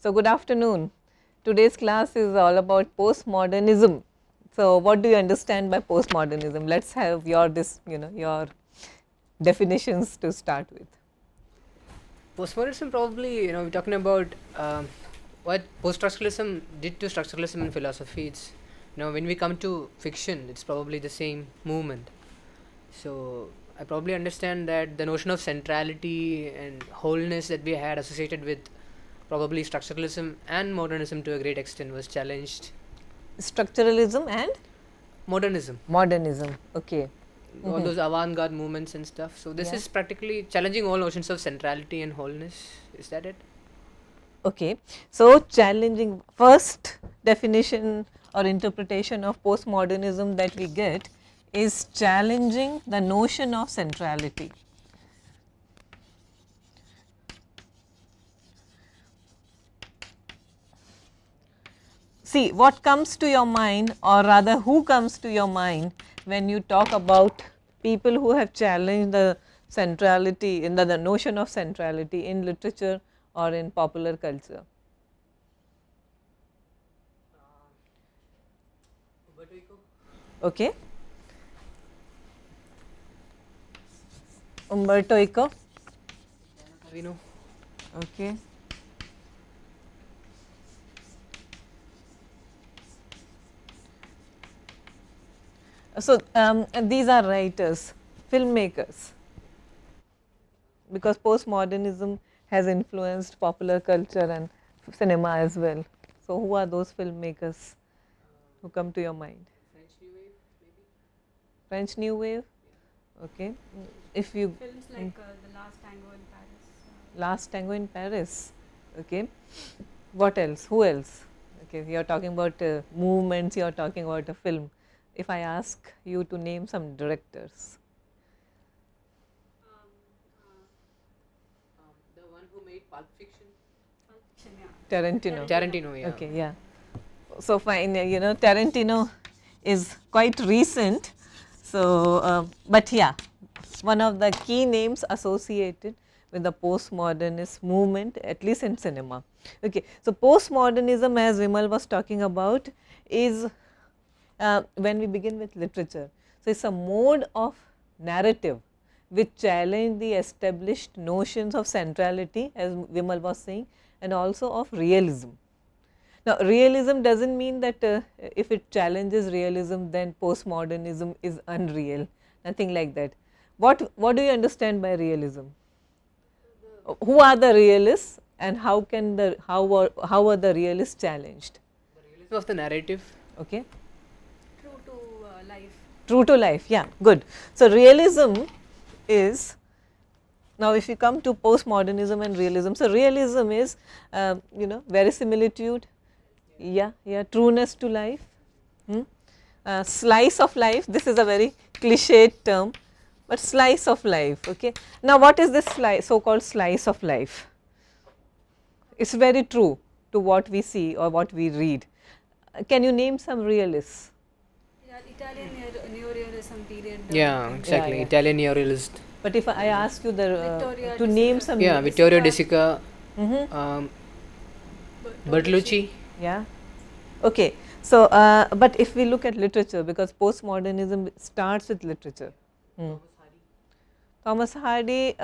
So, good afternoon. Today's class is all about postmodernism. So, what do you understand by postmodernism? Let us have your your definitions to start with. Postmodernism, probably, we're talking about what post-structuralism did to structuralism in philosophy. It's, when we come to fiction, it's probably the same movement. So I probably understand that the notion of centrality and wholeness that we had associated with probably structuralism and modernism to a great extent was challenged. Structuralism and Modernism, modernism. Okay. all those avant-garde movements and stuff. So this Yeah. is practically challenging all notions of centrality and wholeness. Is that it? Okay. So, challenging first definition or interpretation of postmodernism that we get is challenging the notion of centrality. See, what comes to your mind, or rather who comes to your mind when you talk about people who have challenged the centrality in the notion of centrality in literature or in popular culture? Okay. Umberto Eco. We know. Okay. So, and these are writers, filmmakers, because postmodernism has influenced popular culture and cinema as well. So, who are those filmmakers who come to your mind? French New Wave, maybe? French New Wave? Okay. If you Films like The Last Tango in Paris. Last Tango in Paris. Okay. What else? Who else? Okay, you are talking about movements, you are talking about a film. If I ask you to name some directors, The one who made Pulp Fiction. Pulp Fiction, yeah. Tarantino. Tarantino, yeah. Okay, yeah. So, fine, Tarantino is quite recent. So, but yeah, one of the key names associated with the postmodernist movement, at least in cinema. Okay. So, postmodernism, as Vimal was talking about, is when we begin with literature. So, it is a mode of narrative which challenge the established notions of centrality, as Vimal was saying, and also of realism. Now, realism does not mean that if it challenges realism, then postmodernism is unreal, nothing like that. What do you understand by realism? Who are the realists, and how are the realists challenged? The realism of the narrative. Okay. True to life. True to life, yeah, good. So, realism is, now if you come to postmodernism and realism, so realism is verisimilitude, yeah, trueness to life, slice of life. This is a very cliched term, but slice of life. Okay. Now, what is this so called slice of life? It is very true to what we see or what we read. Can you name some realists? Yeah, Italian neorealism period. Yeah, exactly. yeah. Italian neorealist. But if I ask you Victoria to De name Sica. some, Yeah, Vittorio De Sica, Bertolucci. yeah, okay. So, but if we look at literature, because postmodernism starts with literature. Thomas Hardy,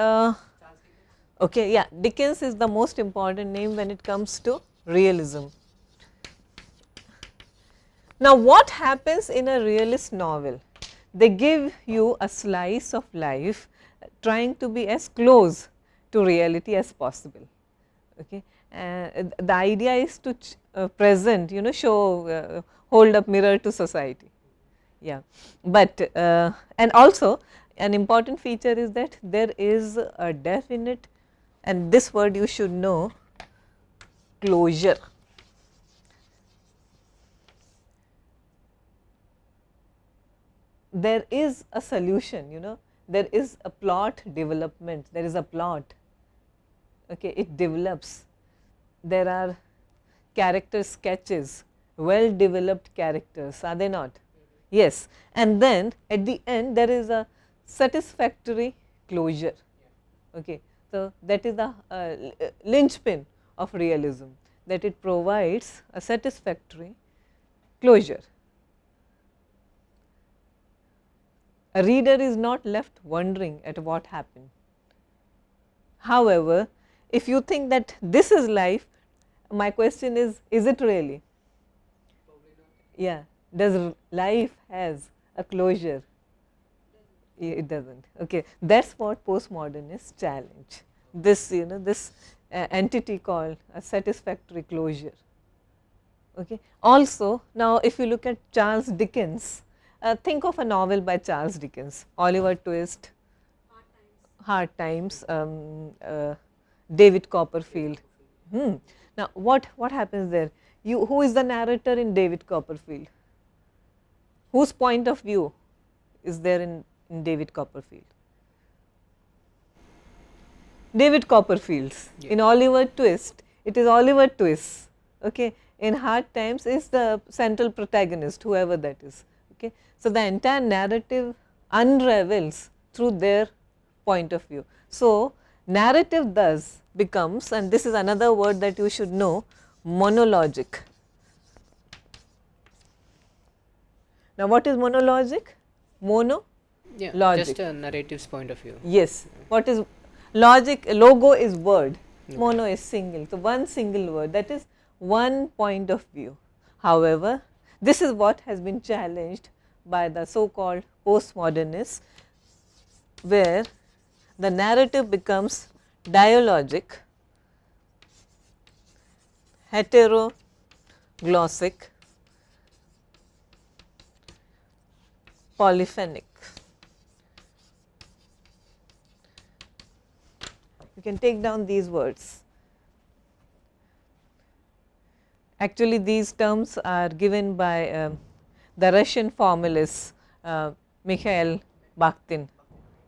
okay, yeah, Dickens is the most important name when it comes to realism. Now, what happens in a realist novel? They give you a slice of life trying to be as close to reality as possible. Okay. The idea is to present, show, hold up mirror to society. Yeah, but and also an important feature is that there is a definite, and this word you should know, closure. There is a solution, there is a plot development, there is a plot, okay, it develops. There are character sketches, well developed characters, are they not? Yes, and then at the end there is a satisfactory closure. Okay. So, that is the linchpin of realism, that it provides a satisfactory closure. A reader is not left wondering at what happened. However, if you think that this is life, my question is it really? Yeah, does life has a closure? It does not. Okay, that is what postmodernists challenge. This, this entity called a satisfactory closure. Okay. Also, now if you look at Charles Dickens, think of a novel by Charles Dickens, Oliver Twist, Hard Times, David Copperfield. Now, what happens there? Who is the narrator in David Copperfield? Whose point of view is there in David Copperfield? David Copperfield's. Yeah. In Oliver Twist, it is Oliver Twist. Okay. In Hard Times is the central protagonist, whoever that is. Okay. So, the entire narrative unravels through their point of view. So, narrative thus becomes, and this is another word that you should know, monologic. Now, what is monologic? Mono? Yeah, Logic. just a narrative's point of view. Yes. What is logic? Logo is word, Okay. mono is single. So, one single word, that is one point of view. However, this is what has been challenged by the so called postmodernists, where the narrative becomes dialogic, heteroglossic, polyphonic. You can take down these words. Actually, these terms are given by the Russian formalist Mikhail Bakhtin.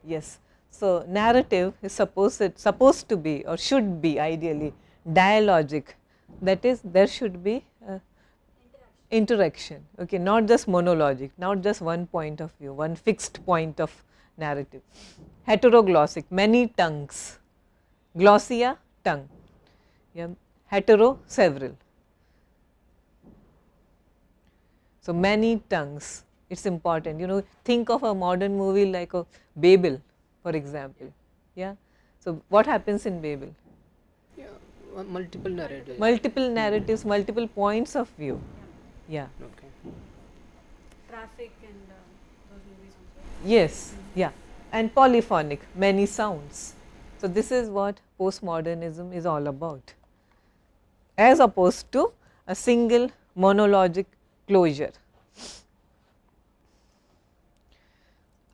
Yes. So, narrative is supposed to be or should be ideally dialogic, that is there should be interaction, okay, not just monologic, not just one point of view, one fixed point of narrative. Heteroglossic, many tongues, glossia, tongue, yeah. Hetero, several. So, many tongues, it is important, think of a modern movie like a Babel, for example. Yeah. So, what happens in Babel? Yeah, multiple narratives. Multiple narratives, multiple points of view. Yeah. Okay. Traffic and those movies also. Yes. Yeah. And polyphonic, many sounds. So, this is what postmodernism is all about, as opposed to a single monologic closure.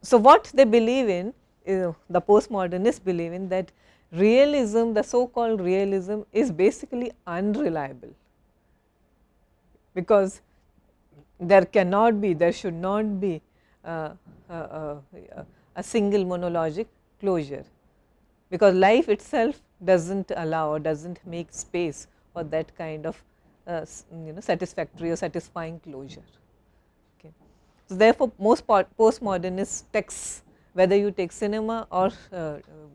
So, what they believe in, the postmodernists believe in, that realism, the so called realism is basically unreliable, because there cannot be, there should not be a single monologic closure, because life itself does not allow or does not make space for that kind of satisfactory or satisfying closure. Okay. So, therefore, most postmodernist texts, whether you take cinema or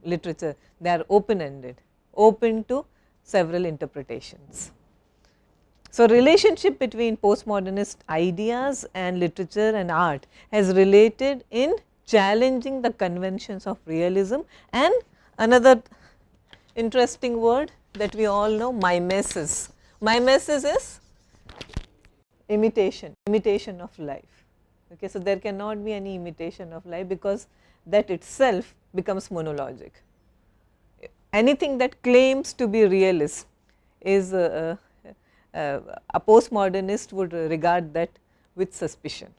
literature, they are open ended, open to several interpretations. So, relationship between postmodernist ideas and literature and art has related in challenging the conventions of realism, and another interesting word that we all know, mimesis. Mimesis is imitation, imitation of life. Okay, so, there cannot be any imitation of life, because that itself becomes monologic. Anything that claims to be realist is a postmodernist would regard that with suspicion.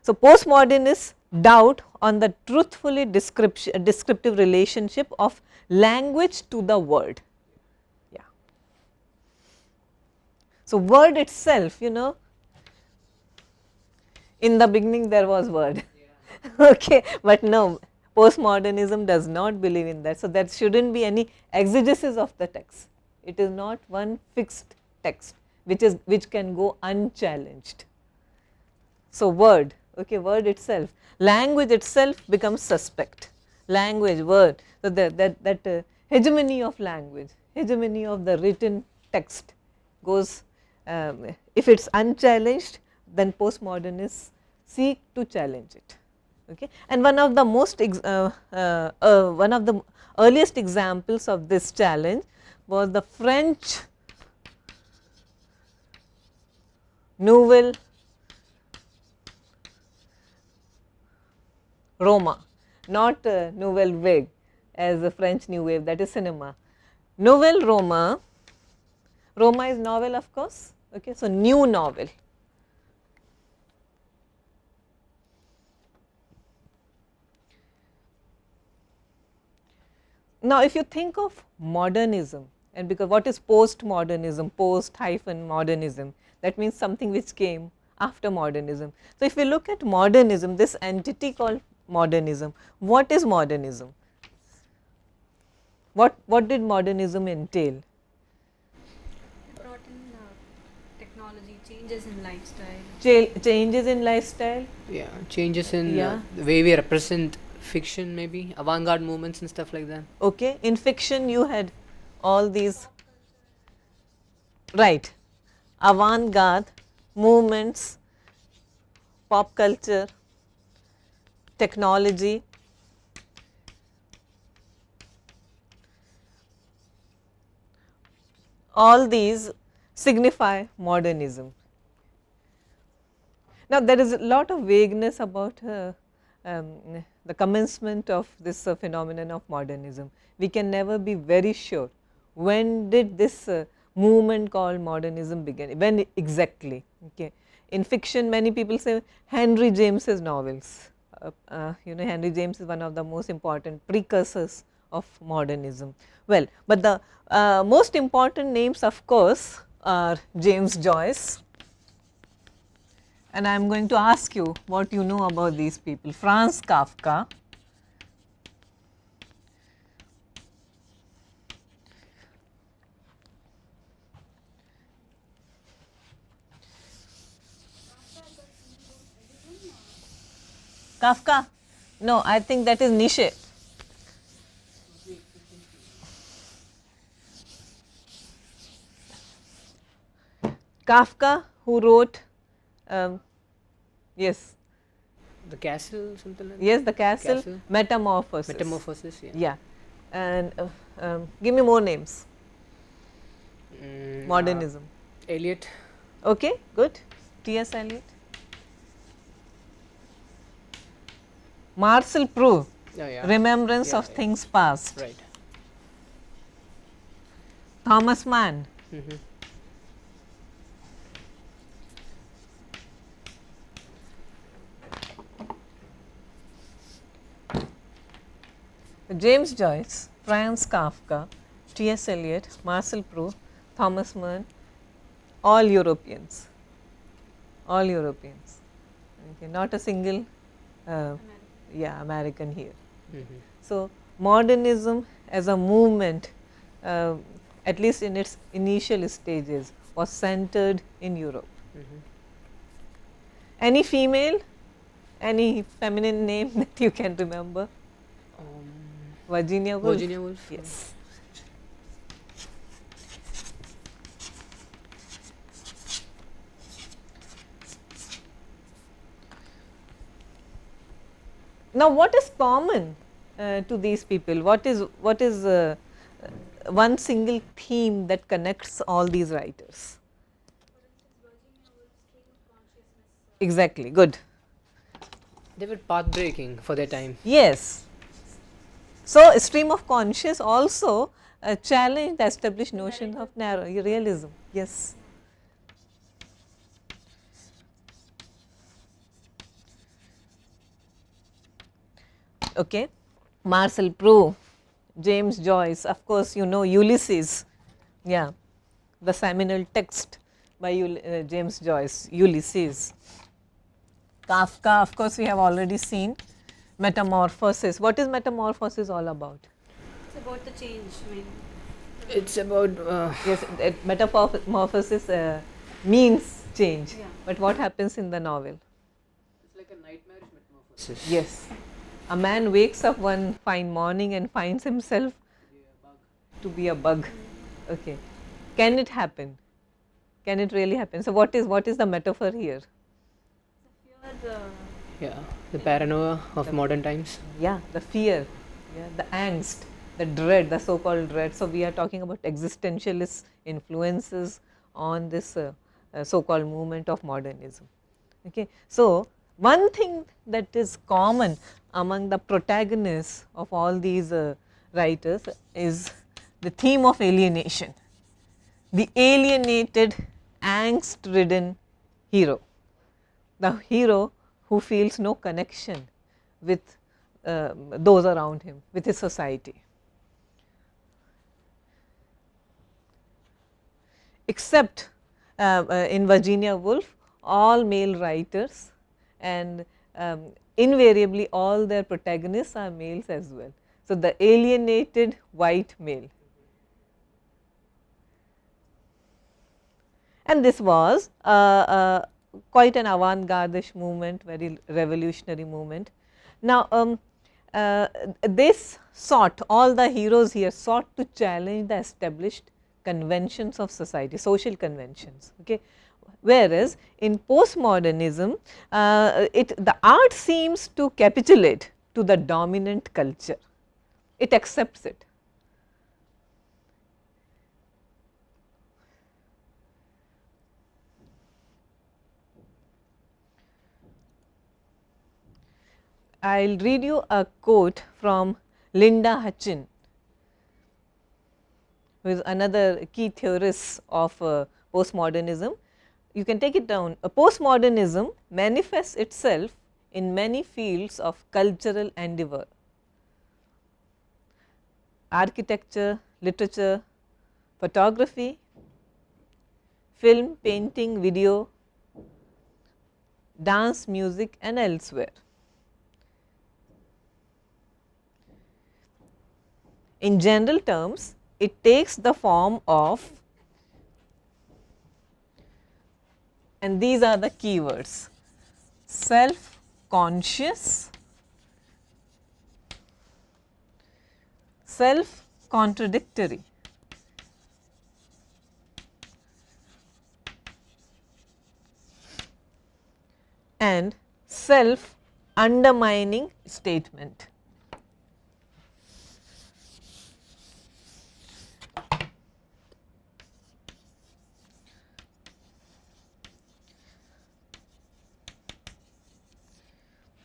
So, postmodernists doubt on the truthfully descriptive relationship of language to the word. Yeah. So, word itself, in the beginning there was word, okay, but no, postmodernism does not believe in that. So, there should not be any exegesis of the text. It is not one fixed text which can go unchallenged. So, word, okay, word itself, language itself becomes suspect, language, word. So, that hegemony of language, hegemony of the written text goes, if it is unchallenged, then postmodernists seek to challenge it. Okay. And one of the one of the earliest examples of this challenge was the French Nouvelle Roma, not Nouvelle Vague as the French New Wave, that is cinema. Nouvelle Roma, Roma is novel of course, okay. So, new novel. Now, if you think of modernism, and because what is post-modernism, post-modernism, that means something which came after modernism. So, if we look at modernism, this entity called modernism, what is modernism? What did modernism entail? Brought in technology, changes in lifestyle. Changes in lifestyle? Yeah, changes in Yeah. the way we represent fiction, maybe avant-garde movements and stuff like that. Okay. In fiction you had all these, right, avant-garde movements, pop culture, technology, all these signify modernism. Now, there is a lot of vagueness about the commencement of this phenomenon of modernism. We can never be very sure when did this movement called modernism begin, when exactly. Okay. In fiction, many people say Henry James's novels. Henry James is one of the most important precursors of modernism. Well, but the most important names of course are James Joyce, and I am going to ask you what you know about these people. Franz Kafka, Kafka, no, I think that is Nietzsche. Kafka, who wrote, yes, The Castle, something like that. yes, the castle, Castle. Metamorphosis. Metamorphosis, yeah. Yeah, and give me more names. Modernism. Eliot. Okay, good. T.S. Eliot. Marcel Proust, Oh, yeah. Remembrance Yeah, of yeah. Things Past. Right. Thomas Mann, Mm-hmm. James Joyce, Franz Kafka, T.S. Eliot, Marcel Proust, Thomas Mann, all Europeans, all Europeans. Okay, not a single American here. Mm-hmm. So, modernism as a movement, at least in its initial stages, was centered in Europe. Mm-hmm. Any female, any feminine name that you can remember? Virginia Woolf. Virginia Woolf. Yes. Now, what is common to these people? What is one single theme that connects all these writers? Exactly, good. They were path-breaking for their time. Yes. So, stream of conscious also challenged the established notion of narrow realism. Yes. Okay. Marcel Proust, James Joyce, of course, you know Ulysses, yeah, the seminal text by James Joyce, Ulysses. Kafka, of course, we have already seen. Metamorphosis. What is Metamorphosis all about? It's about the change. I mean, It's about Yes, metamorphosis means change, Yeah. but what happens in the novel? it's like a nightmarish metamorphosis. Yes, a man wakes up one fine morning and finds himself to be a bug. Okay. Can it happen? Can it really happen? So, what is the metaphor here? Fear, Yeah, the paranoia of modern times. Yeah, the fear, yeah, the angst, the dread, the so called dread. So, we are talking about existentialist influences on this so called movement of modernism. Okay. So, one thing that is common among the protagonists of all these writers is the theme of alienation, the alienated, angst ridden hero, the hero who feels no connection with those around him, with his society. Except in Virginia Woolf, all male writers, and invariably all their protagonists are males as well. So, the alienated white male. And this was quite an avant-garde movement, very revolutionary movement. Now, this sought, all the heroes here sought to challenge the established conventions of society, social conventions. Okay. Whereas, in postmodernism, the art seems to capitulate to the dominant culture, it accepts it. I will read you a quote from Linda Hutchin, who is another key theorist of postmodernism. You can take it down. Postmodernism manifests itself in many fields of cultural endeavor: architecture, literature, photography, film, painting, video, dance, music, and elsewhere. In general terms, it takes the form of, and these are the keywords: self conscious, self contradictory, and self undermining statement.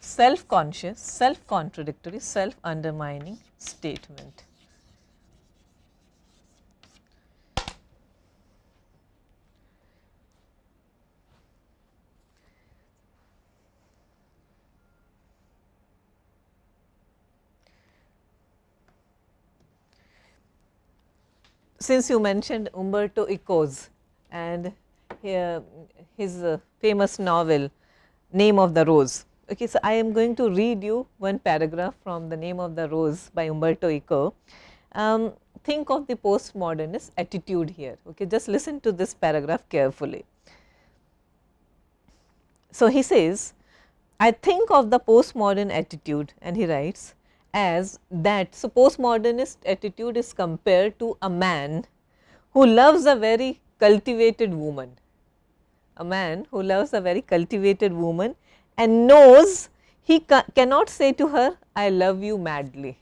Self conscious, self contradictory, self undermining statement. Since you mentioned Umberto Eco's and his famous novel Name of the Rose. Okay, so I am going to read you one paragraph from The Name of the Rose by Umberto Eco. Think of the postmodernist attitude here. Okay, just listen to this paragraph carefully. So, he says, I think of the postmodern attitude, and he writes, as that. So, postmodernist attitude is compared to a man who loves a very cultivated woman, a man who loves a very cultivated woman and knows he cannot say to her, I love you madly.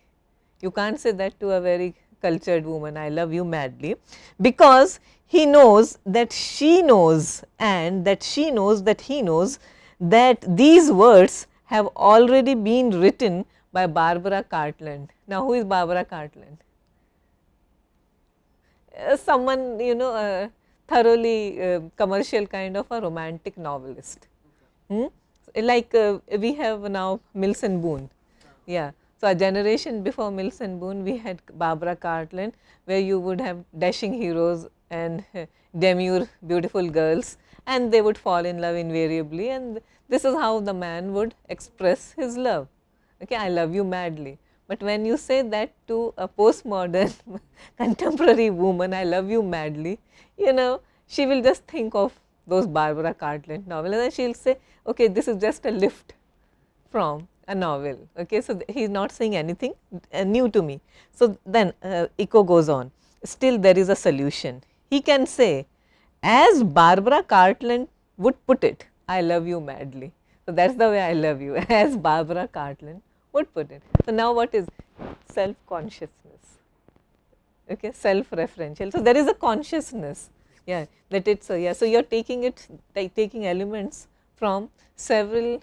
You can't say that to a very cultured woman, I love you madly, because he knows that she knows, and that she knows that he knows that these words have already been written by Barbara Cartland. Now, who is Barbara Cartland? Someone, you know, thoroughly commercial kind of a romantic novelist. Like we have now Mills and Boon. Yeah. So, a generation before Mills and Boon, we had Barbara Cartland, where you would have dashing heroes and demure beautiful girls, and they would fall in love invariably, and this is how the man would express his love. Okay, I love you madly. But when you say that to a postmodern contemporary woman, I love you madly, you know, she will just think of those Barbara Cartland novels, and she will say, okay, this is just a lift from a novel. Okay, so he is not saying anything new to me. So, then Eco goes on, still there is a solution. he can say, as Barbara Cartland would put it, I love you madly. So, that is the way I love you, as Barbara Cartland would put it. So, now what is self consciousness, okay, self referential. So, there is a consciousness, yeah, that it is, yeah. So, you are taking it, taking elements from several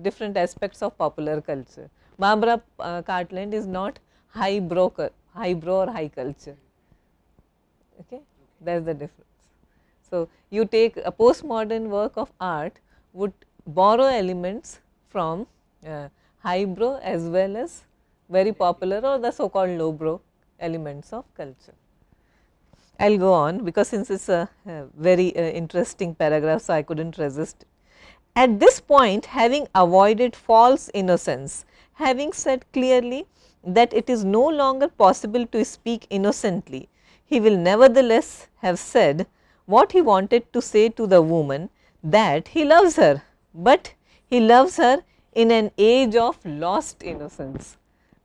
different aspects of popular culture. Barbara Cartland is not highbrow or high culture, okay, that is the difference. So, you take a postmodern work of art would borrow elements from highbrow as well as very popular or the so called lowbrow elements of culture. I will go on because since it is a very interesting paragraph, so I could not resist. At this point, having avoided false innocence, having said clearly that it is no longer possible to speak innocently, he will nevertheless have said what he wanted to say to the woman, that he loves her, but he loves her in an age of lost innocence.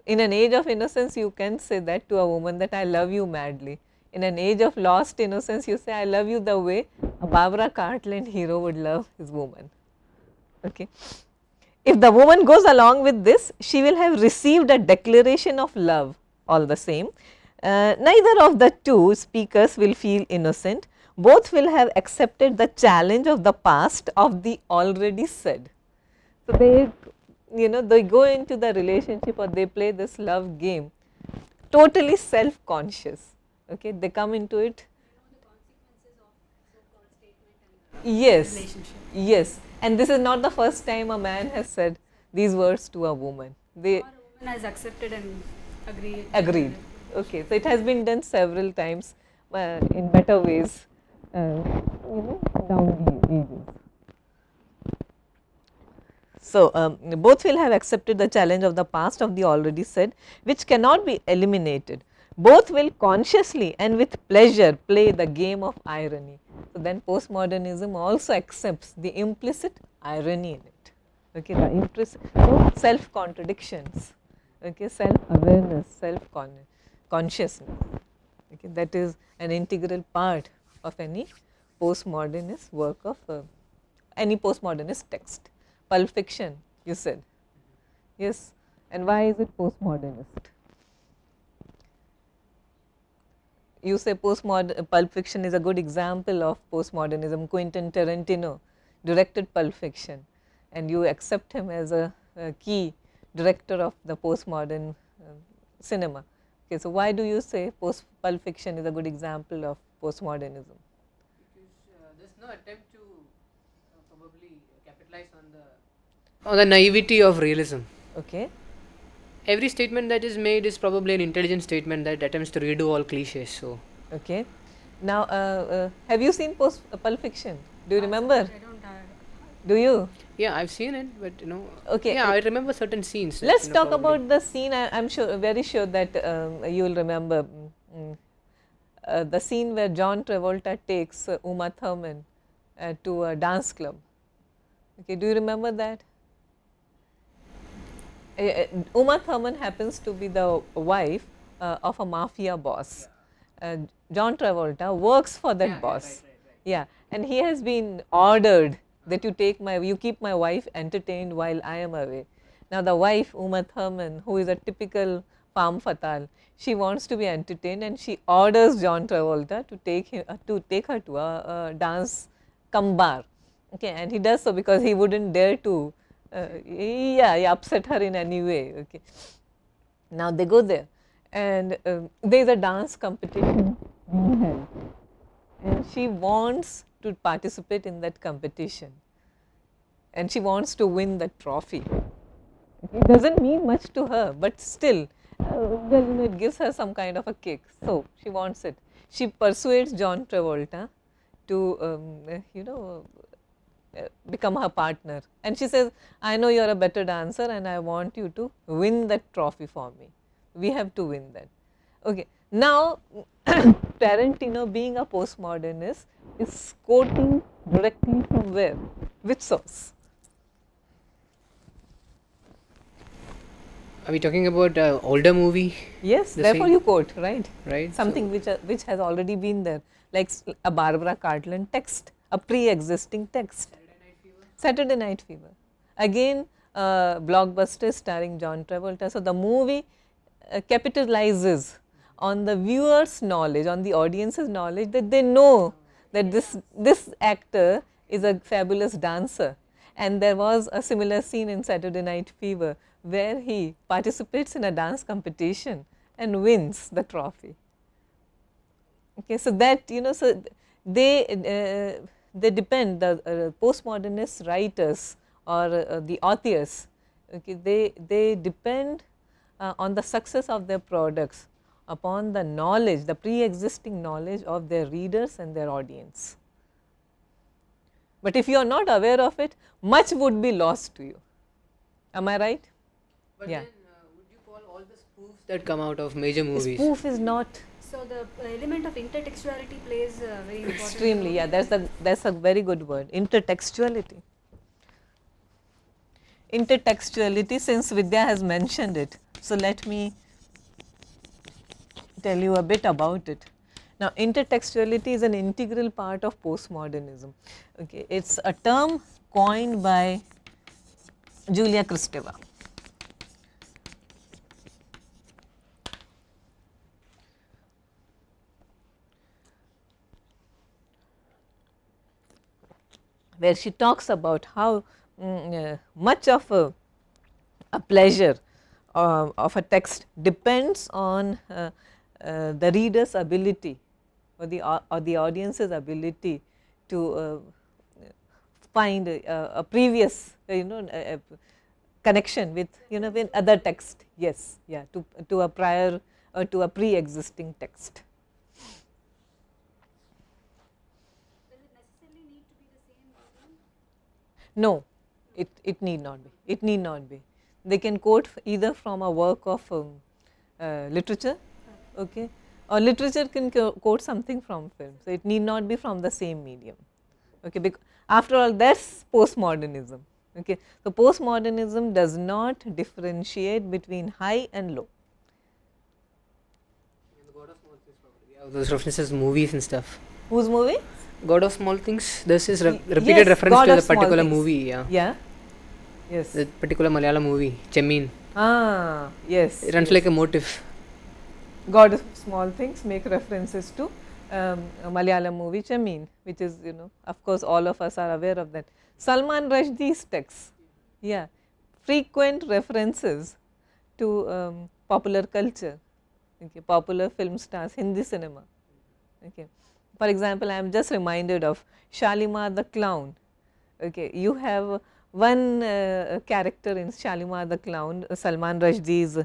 In an age of innocence, you can say that to a woman, that I love you madly. In an age of lost innocence, you say I love you the way a Barbara Cartland hero would love his woman. Okay. If the woman goes along with this, she will have received a declaration of love all the same. Neither of the two speakers will feel innocent, both will have accepted the challenge of the past of the already said. So, they they go into the relationship or they play this love game totally self conscious, okay. They come into it, yes, yes, and this is not the first time a man has said these words to a woman. They Or a woman has accepted and agreed. agreed, okay. So, it has been done several times in better ways, down the ages. So, both will have accepted the challenge of the past of the already said, which cannot be eliminated. Both will consciously and with pleasure play the game of irony. So, then postmodernism also accepts the implicit irony in it, okay, the implicit self contradictions, okay, self awareness, self consciousness, okay, that is an integral part of any postmodernist work of any postmodernist text. Pulp Fiction, you said, yes, and why is it postmodernist? You say Pulp Fiction is a good example of postmodernism. Quentin Tarantino directed Pulp Fiction, and you accept him as a key director of the postmodern cinema. Okay, so why do you say Pulp Fiction is a good example of postmodernism? Because there is no attempt to probably capitalize on the naivety of realism. Okay. Every statement that is made is probably an intelligent statement that attempts to redo all cliches. So, Okay. Now, have you seen Pulp Fiction? Do you remember? I don't Do you? yeah, I've seen it, but Okay. yeah, I remember certain scenes. that, Let's talk probably- about the scene. I am sure, very sure that you will remember the scene where John Travolta takes Uma Thurman to a dance club. Okay, do you remember that? Uma Thurman happens to be the wife of a mafia boss. John Travolta works for that boss. Yeah, and he has been ordered that you keep my wife entertained while I am away. Now, the wife Uma Thurman, who is a typical femme fatale, she wants to be entertained and she orders John Travolta to take her to a dance bar. Okay, and he does so because he wouldn't dare to upset her in any way. Okay. Now, they go there and there is a dance competition being held, and she wants to participate in that competition and she wants to win the trophy. It does not mean much to her, but still it gives her some kind of a kick. So, she wants it. She persuades John Travolta to become her partner, and she says, I know you are a better dancer and I want you to win that trophy for me. We have to win that. Okay. Now, Tarantino, being a postmodernist, is quoting directly from where? Which source? Are we talking about older movie? Yes, The therefore same- you quote, right? Right. Something which has already been there. like a Barbara Cartland text, a pre-existing text. Saturday Night Fever. Again, blockbuster starring John Travolta. So, the movie capitalizes on the viewer's knowledge, on the audience's knowledge, that they know that this actor is a fabulous dancer. And there was a similar scene in Saturday Night Fever where he participates in a dance competition and wins the trophy. Okay, so that, you know, so they depend, the postmodernist writers or the authors, okay, they depend on the success of their products upon the knowledge, the pre-existing knowledge of their readers and their audience. But if you are not aware of it, much would be lost to you. Am I right? But Yeah. then, would you call all the spoofs that come out of major movies? Spoof is not So the element of intertextuality plays a very important extremely, role. yeah, that's a very good word, intertextuality. Intertextuality, since Vidya has mentioned it, so let me tell you a bit about it. Now, intertextuality is an integral part of postmodernism. Okay, it's a term coined by Julia Kristeva. Where she talks about how much of a pleasure of a text depends on the reader's ability or the audience's ability to find a previous connection with, you know, with other text. Yes, yeah, to a prior or to a pre-existing text. Does it necessarily need to be the same medium? No, it need not be. It need not be. They can quote either from a work of literature, okay, or literature can quote something from film. So, it need not be from the same medium. Okay, because after all, that's postmodernism. Okay, so postmodernism does not differentiate between high and low. The God of Small Things, probably. Yeah, those references, movies and stuff. Whose movie? God of Small Things. This is repeated Yes, reference God to of the Small particular Things. movie. Yeah. Yeah. Yes. The particular Malayalam movie, Chemin. Ah, yes. It runs yes. like a motif. God of Small Things make references to a Malayalam movie Chemin, which is, you know, of course, all of us are aware of that. Salman Rushdie's texts, yeah, frequent references to popular culture, okay, popular film stars, Hindi cinema. Okay. For example, I am just reminded of Shalimar the Clown. Okay, you have one character in Shalimar the Clown, Salman Rushdie's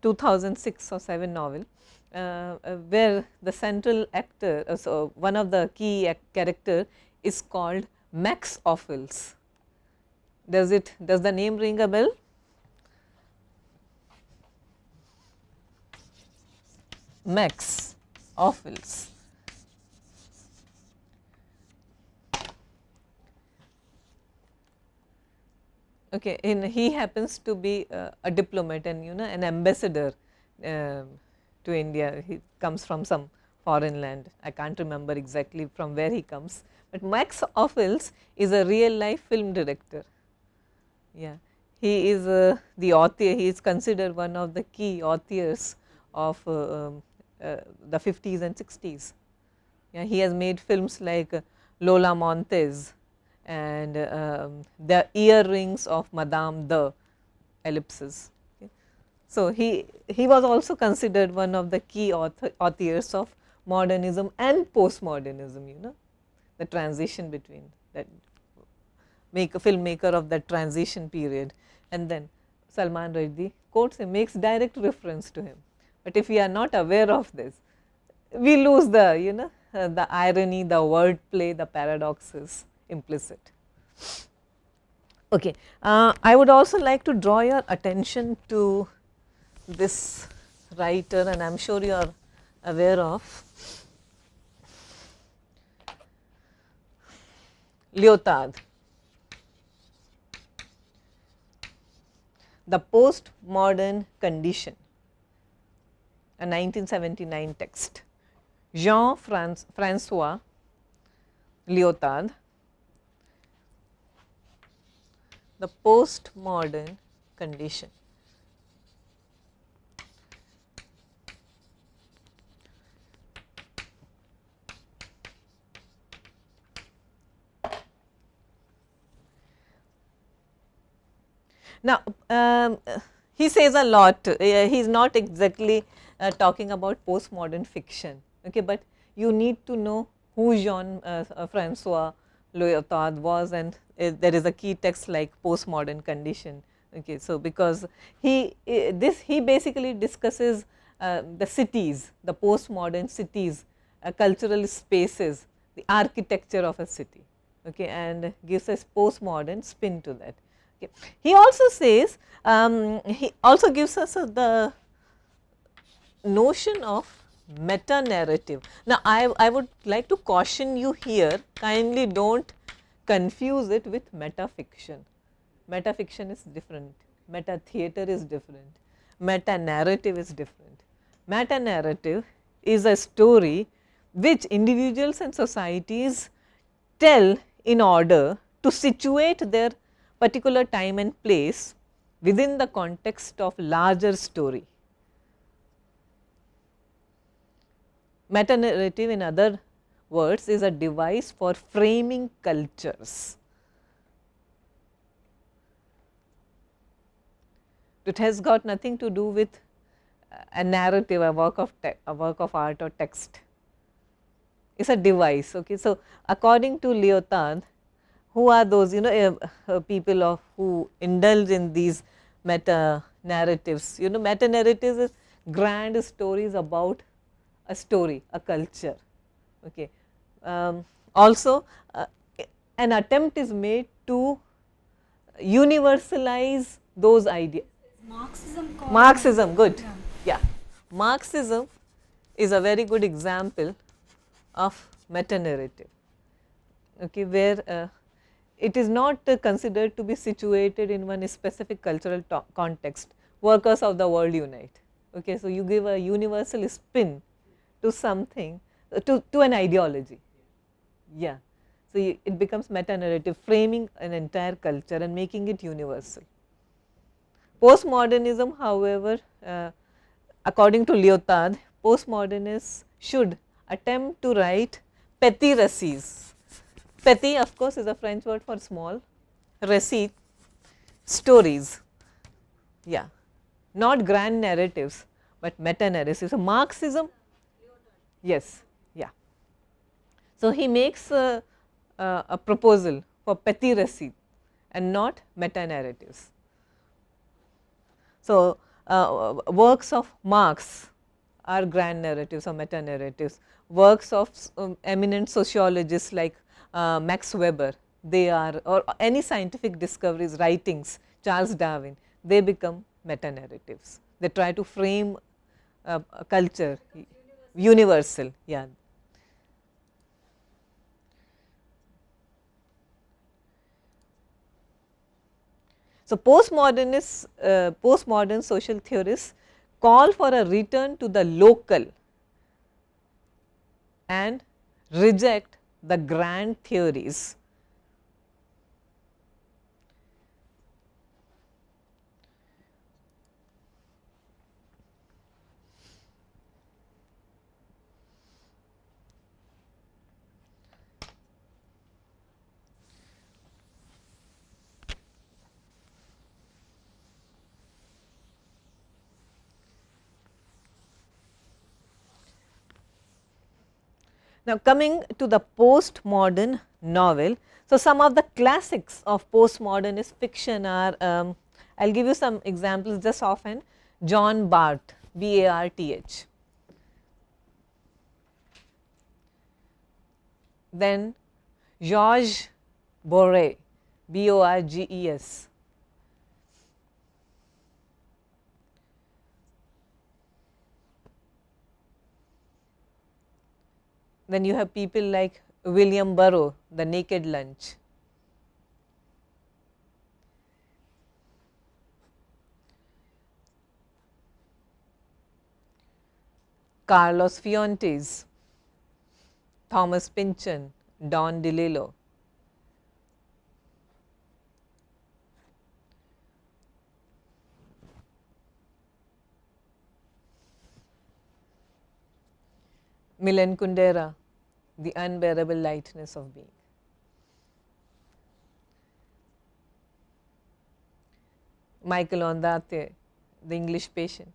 2006 or 7 novel, where the central actor, so one of the key character is called Max Offals. Does the name ring a bell? Max Offals. Okay, he happens to be a diplomat and, you know, an ambassador to India. He comes from some foreign land. I can't remember exactly from where he comes, but Max Offals is a real life film director. Yeah, he is the author. He is considered one of the key authors of the 50s and 60s. Yeah, he has made films like Lola Montez and the earrings of Madame the ellipses. Okay. So, he was also considered one of the key authors of modernism and postmodernism, you know, the transition between that, make a filmmaker of that transition period. And then Salman Rushdie quotes him, makes direct reference to him. But if we are not aware of this, we lose the, you know, the irony, the wordplay, the paradoxes implicit. Okay. I would also like to draw your attention to this writer, and I am sure you are aware of, Lyotard, The Postmodern Condition, a 1979 text. Jean-Francois Lyotard, the postmodern condition. Now, he says a lot, he is not exactly talking about postmodern fiction, okay, but you need to know who Jean-Francois Lyotard was, and there is a key text like postmodern condition. Okay, so, because he basically discusses the cities, the postmodern cities, cultural spaces, the architecture of a city, okay, and gives a postmodern spin to that. Okay. He also says, he also gives us the notion of meta narrative. Now, I would like to caution you here, kindly do not confuse it with meta fiction. Meta fiction is different, meta theater is different, meta narrative is different. Meta narrative is a story which individuals and societies tell in order to situate their particular time and place within the context of larger story. Meta narrative, in other words, is a device for framing cultures. It has got nothing to do with a narrative, a work of art or text. It is a device. Okay. So, according to Lyotard, who are those people who indulge in these meta narratives? Meta narratives is grand stories about a story, a culture. Okay. Also, an attempt is made to universalize those ideas. Marxism called Marxism, good. Yeah. Yeah. Marxism is a very good example of meta narrative, okay, where it is not considered to be situated in one specific cultural context. Workers of the world unite. Okay. So, you give a universal spin to something, to an ideology. Yeah. So, it becomes meta narrative, framing an entire culture and making it universal. Postmodernism, however, according to Lyotard, postmodernists should attempt to write petits récits. Petit, of course, is a French word for small, récit, stories. Yeah, not grand narratives, but meta narratives. So, Marxism, yes, yeah. So, he makes a proposal for petits récits and not meta narratives. So, works of Marx are grand narratives or meta narratives. Works of eminent sociologists like Max Weber, they are, or any scientific discoveries, writings, Charles Darwin, they become meta narratives. They try to frame a culture universal. Yeah. So, postmodern social theorists call for a return to the local and reject the grand theories. Now, coming to the postmodern novel. So, some of the classics of postmodernist fiction are, I will give you some examples just offhand. John Barth, B-A-R-T-H. Then Georges Borges, B-O-R-G-E-S. Then you have people like William Burroughs, The Naked Lunch. Carlos Fuentes, Thomas Pynchon, Don DeLillo. Milan Kundera, The Unbearable Lightness of Being. Michael Ondate, The English Patient.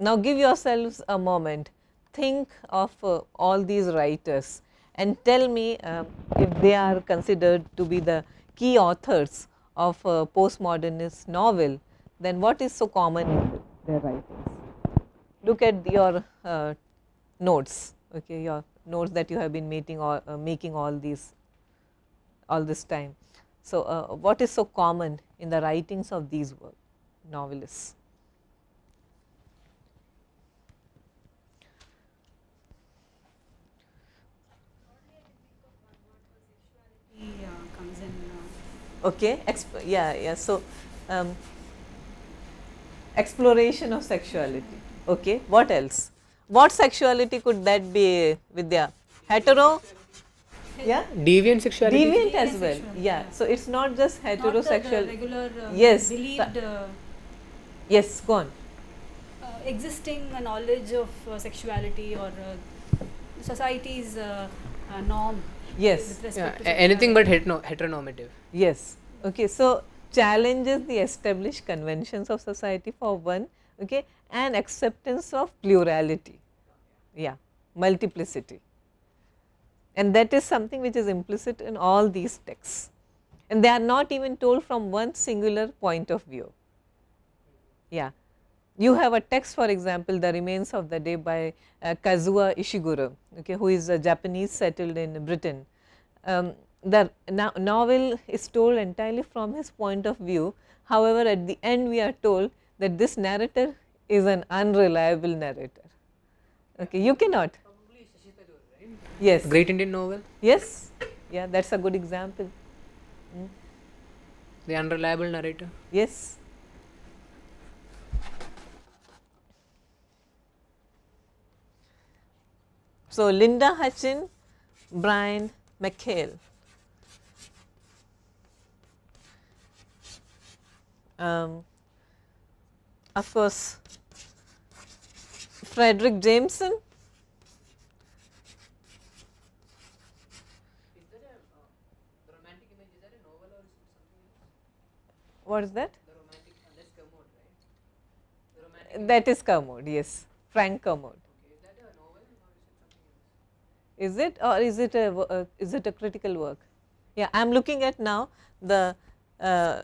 Now give yourselves a moment, think of all these writers and tell me if they are considered to be the key authors of a postmodernist novel, then what is so common in their writings? Look at your notes, okay, your notes that you have been making all this time. So, what is so common in the writings of these novelists? Comes in. Okay, yeah. So, exploration of sexuality. Okay, what else? What sexuality could that be, Vidya? Hetero? Yeah, Deviant sexuality. deviant as Deviant well. sexuality, Yeah, yeah. so it's not just Not heterosexual. the regular Yes, believed yes, go on. existing knowledge of sexuality or society's norm. Yes. With Yeah, respect to anything but sexuality. heteronormative. Yes. Okay. So, challenges the established conventions of society for one, okay, and acceptance of plurality. Yeah, multiplicity. And that is something which is implicit in all these texts. And they are not even told from one singular point of view. Yeah. You have a text, for example, The Remains of the Day by Kazuo Ishiguro, okay, who is a Japanese settled in Britain. The novel is told entirely from his point of view. However, at the end we are told that this narrator is an unreliable narrator. Okay, you cannot. Yes. Great Indian novel. Yes. Yeah, that's a good example. The unreliable narrator. Yes. So, Linda Hutchin, Brian McHale. Of course, Frederick Jameson. Is that the romantic image? Is that a novel or is it something else? What is that? The romantic, that's Kermode, right? The romantic. That is Kermode, yes, Frank Kermode. Okay, is that a novel or is it something else? Is it, or is it a critical work? Yeah, I am looking at now the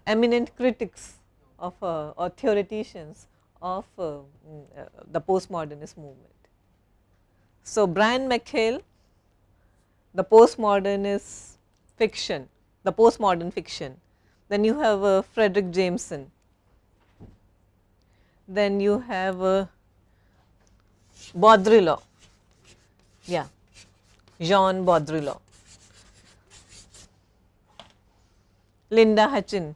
eminent critics of or theoreticians of the postmodernist movement. So, Brian McHale, the postmodernist fiction, the postmodern fiction. Then you have Frederick Jameson. Then you have Baudrillard. Yeah, Jean Baudrillard. Linda Hutchin.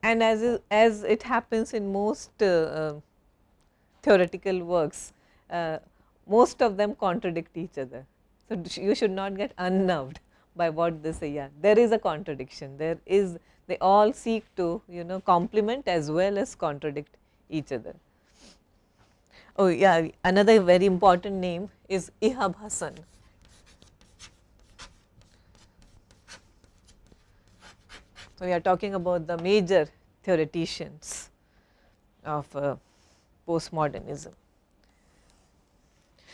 And as it happens in most theoretical works, most of them contradict each other. So, you should not get unnerved by what they say. Yeah, there is a contradiction. There is, they all seek to complement as well as contradict each other. Oh yeah, another very important name is Ihab Hassan. So, we are talking about the major theoreticians of postmodernism.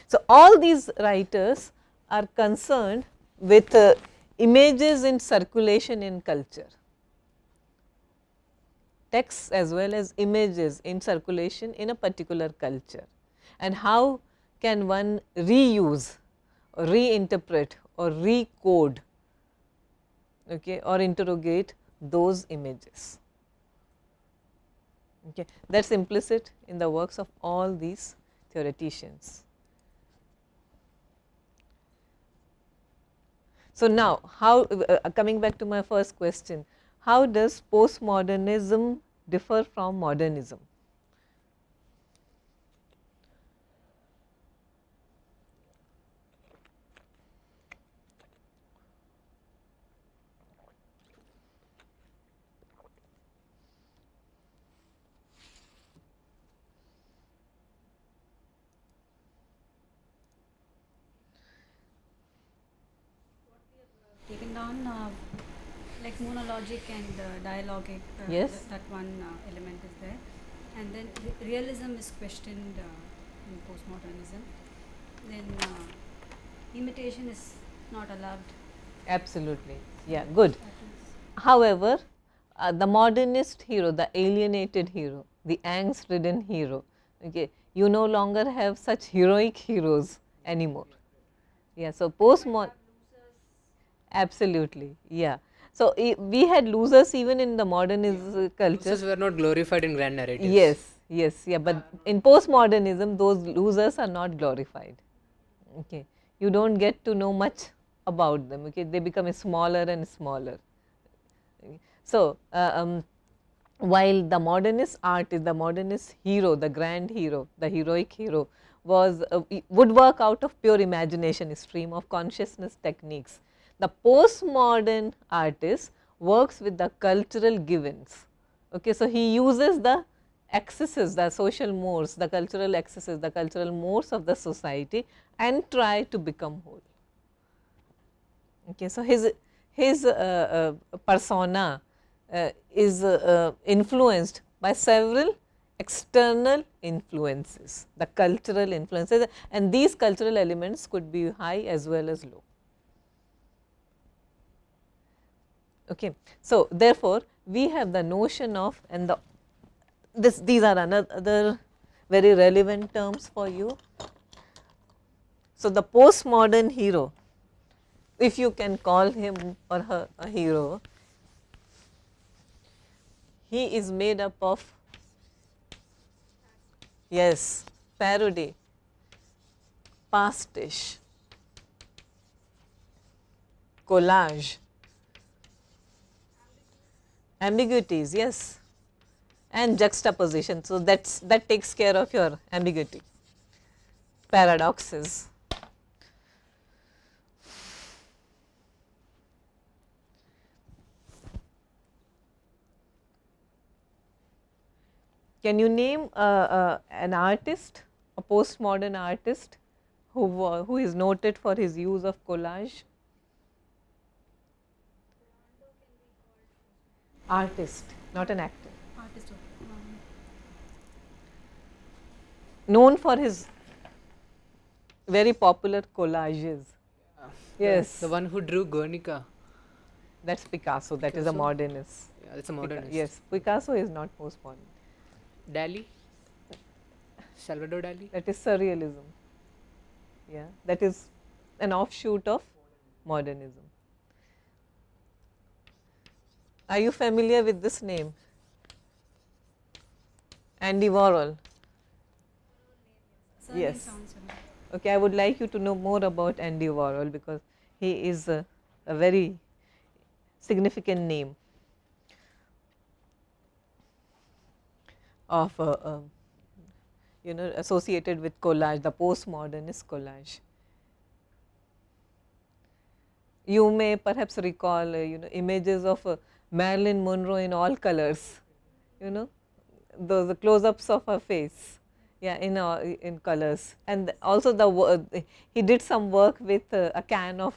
So, all these writers are concerned with images in circulation in culture, texts as well as images in circulation in a particular culture, and how can one reuse or reinterpret or recode, okay, or interrogate those images. Okay. That is implicit in the works of all these theoreticians. So, now how coming back to my first question, how does postmodernism differ from modernism? Taken down like monologic and dialogic. Yes. That one element is there, and then realism is questioned in postmodernism. Then imitation is not allowed. Absolutely, yeah, good. That is However, the modernist hero, the alienated hero, the angst ridden hero, okay, you no longer have such heroic heroes anymore. Yeah, so postmodern, absolutely, yeah. So, we had losers even in the modernist culture. Losers were not glorified in grand narratives. Yes, yes, yeah, but in postmodernism, those losers are not glorified. Okay, you don't get to know much about them. Okay, they become smaller and smaller. So, while the modernist artist, the modernist hero, the grand hero, the heroic hero was would work out of pure imagination, stream of consciousness techniques. The postmodern artist works with the cultural givens. Okay, so, he uses the excesses, the social mores, the cultural excesses, the cultural mores of the society and try to become whole. Okay, so, his persona is influenced by several external influences, the cultural influences, and these cultural elements could be high as well as low. Okay. So, therefore, we have the notion of, and these are another very relevant terms for you. So, the postmodern hero, if you can call him or her a hero, he is made up of, yes, parody, pastiche, collage, ambiguities, yes, and juxtaposition. So, that takes care of your ambiguity, paradoxes. Can you name an artist, a postmodern artist who is noted for his use of collage? Artist, not an actor. artist. Known for his very popular collages. Yes. The one who drew Guernica. That is Picasso, that is a Picasso? modernist. Yeah, that's a modernist. Yes, Picasso is not postmodern, Dali. Salvador Dali. that is surrealism. Yeah, that is an offshoot of modernism. Are you familiar with this name? Andy Warhol. Surname Yes. sounds familiar. Okay, I would like you to know more about Andy Warhol because he is a very significant name of associated with collage, the postmodernist collage. You may perhaps recall images of Marilyn Monroe in all colors, those close-ups of her face, yeah, in colors, and also he did some work with a can of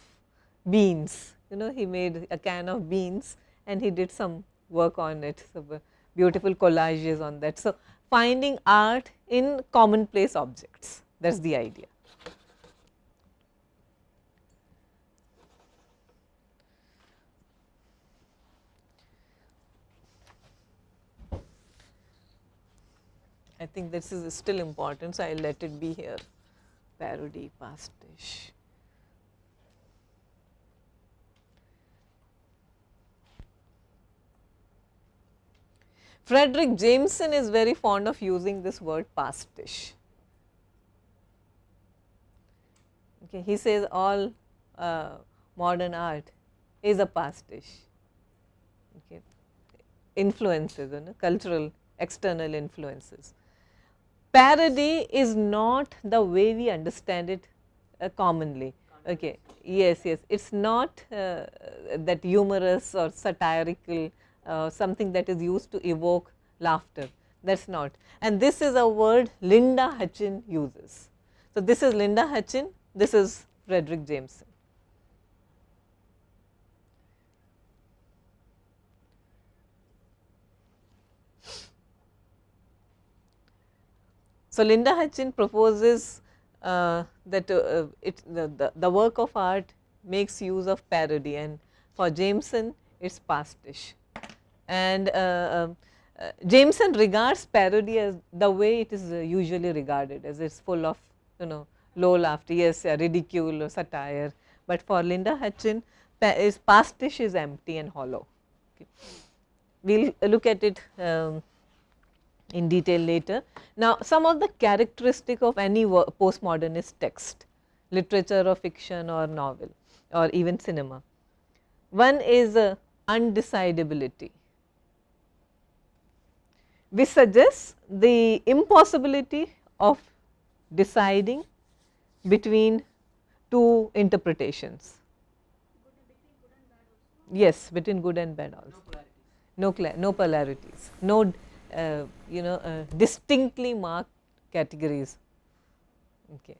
beans. He made a can of beans and he did some work on it. So, beautiful collages on that. So, finding art in commonplace objects, that is the idea. I think this is still important, so I will let it be here, parody, pastiche. Frederick Jameson is very fond of using this word pastiche. Okay, he says all modern art is a pastiche. Okay. Influences, cultural external influences. Parody is not the way we understand it commonly. Okay. Yes, yes, it is not that humorous or satirical, something that is used to evoke laughter, that is not. And this is a word Linda Hutchin uses. So, this is Linda Hutchin, this is Frederick Jameson. So, Linda Hutchin proposes that the work of art makes use of parody, and for Jameson it is pastiche. And Jameson regards parody as the way it is usually regarded, as it is full of low laughter, yes, ridicule or satire, but for Linda Hutchin pastiche is empty and hollow. Okay. We will look at it in detail later. Now, some of the characteristic of any postmodernist text, literature or fiction or novel or even cinema. One is undecidability, which suggests the impossibility of deciding between two interpretations. Yes, between good and bad also. No polarities, no distinctly marked categories. Okay.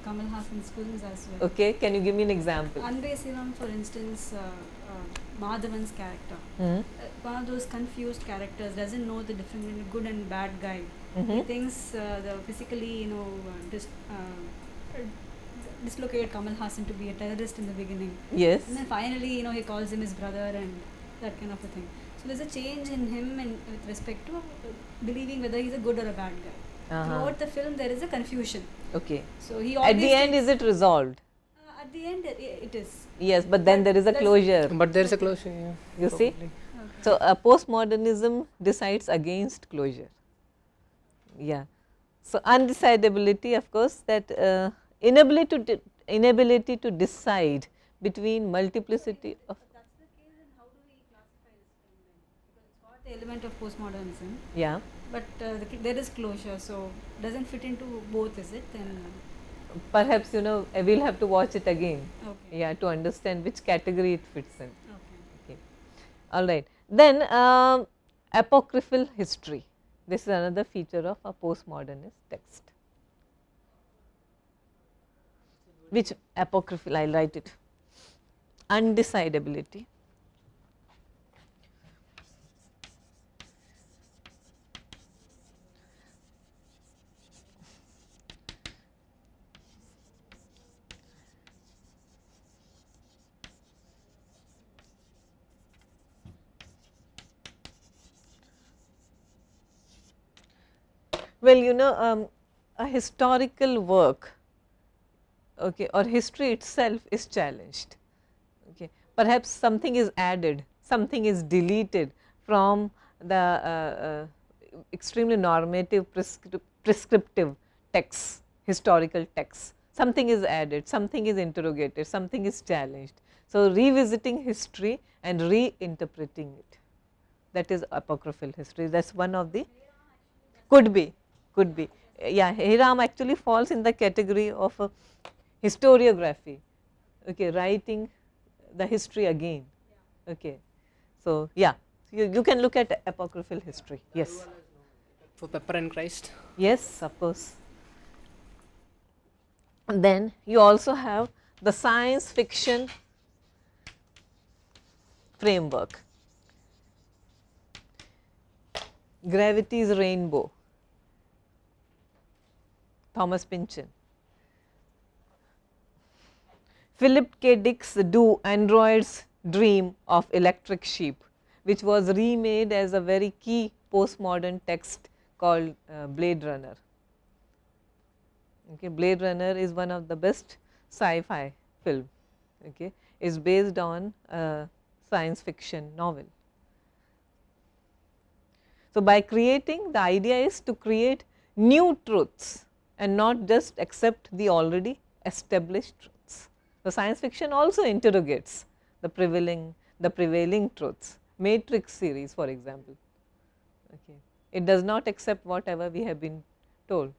Kamal Hassan's films as well. Okay, can you give me an example? Anbe Sivam, for instance, Madhavan's character. One of those confused characters, doesn't know the difference between good and bad guy. He thinks the physically, dislocated Kamal Hassan to be a terrorist in the beginning. Yes. And then finally, he calls him his brother and that kind of a thing. So there's a change in him and with respect to believing whether he's a good or a bad guy. Throughout the film, there is a confusion. Okay. So he at the end, is it resolved? At the end, it is. Yes, but then there is a closure. But there is a closure, yeah. You see? Okay. So, postmodernism decides against closure. Yeah. So, undecidability, of course, that inability to decide between multiplicity of. That's the case, and how do we classify this film then? Because it's got the element of postmodernism. Yeah. But there is closure, so doesn't fit into both, is it? Then perhaps we'll have to watch it again. okay. Yeah, to understand which category it fits in. Okay. Okay. All right. Then apocryphal history. This is another feature of a postmodernist text. Which apocryphal? I'll write it. Undecidability. Well, a historical work, okay, or history itself is challenged. Okay. Perhaps something is added, something is deleted from the extremely normative prescriptive texts, historical texts. Something is added, something is interrogated, something is challenged. So, revisiting history and reinterpreting it, that is apocryphal history. That is one of the, could be. Yeah, Hiram actually falls in the category of historiography, okay, writing the history again. Okay. So, yeah, you can look at apocryphal history. Yes. For Pepper and Christ. Yes, of course. And then you also have the science fiction framework. Gravity's Rainbow, Thomas Pynchon. Philip K. Dick's Do Android's Dream of Electric Sheep, which was remade as a very key postmodern text called Blade Runner. Okay, Blade Runner is one of the best sci-fi film. Okay, is based on science fiction novel. So, by creating, the idea is to create new truths and not just accept the already established truths. So, science fiction also interrogates the prevailing truths. Matrix series, for example, okay. It does not accept whatever we have been told,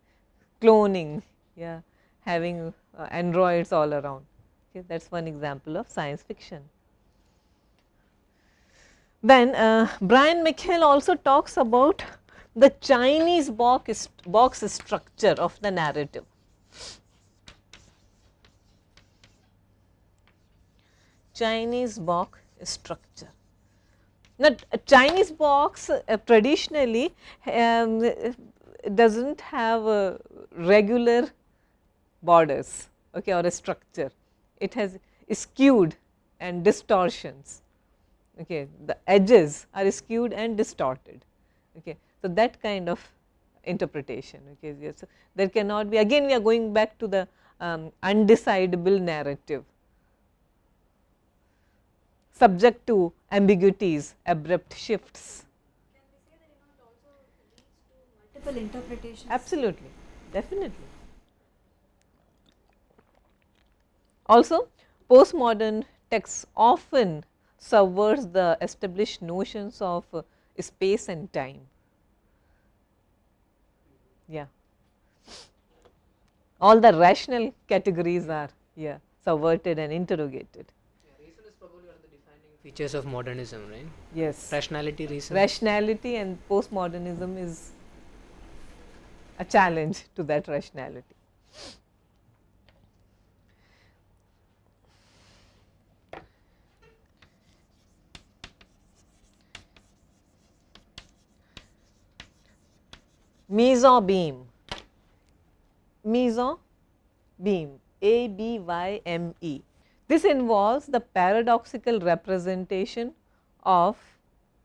cloning, yeah, having androids all around. Okay, that is one example of science fiction. Then Brian McHale also talks about the Chinese box structure of the narrative. Chinese box structure. Now, a Chinese box traditionally does not have regular borders, okay, or a structure. It has skewed and distortions. Okay, the edges are skewed and distorted. Okay, so that kind of interpretation. Okay, yes. So there cannot be, again we are going back to the undecidable narrative, subject to ambiguities, abrupt shifts. Can we say that it also leads to multiple interpretations? Absolutely, definitely. Also, postmodern texts often subverts the established notions of space and time. Yeah, all the rational categories are subverted and interrogated. Yeah, reason is probably one of the defining features of modernism, right? Yes, Rationality, reason. rationality and postmodernism is a challenge to that rationality. Mesobeam, mesobeam, A-B-Y-M-E. This involves the paradoxical representation of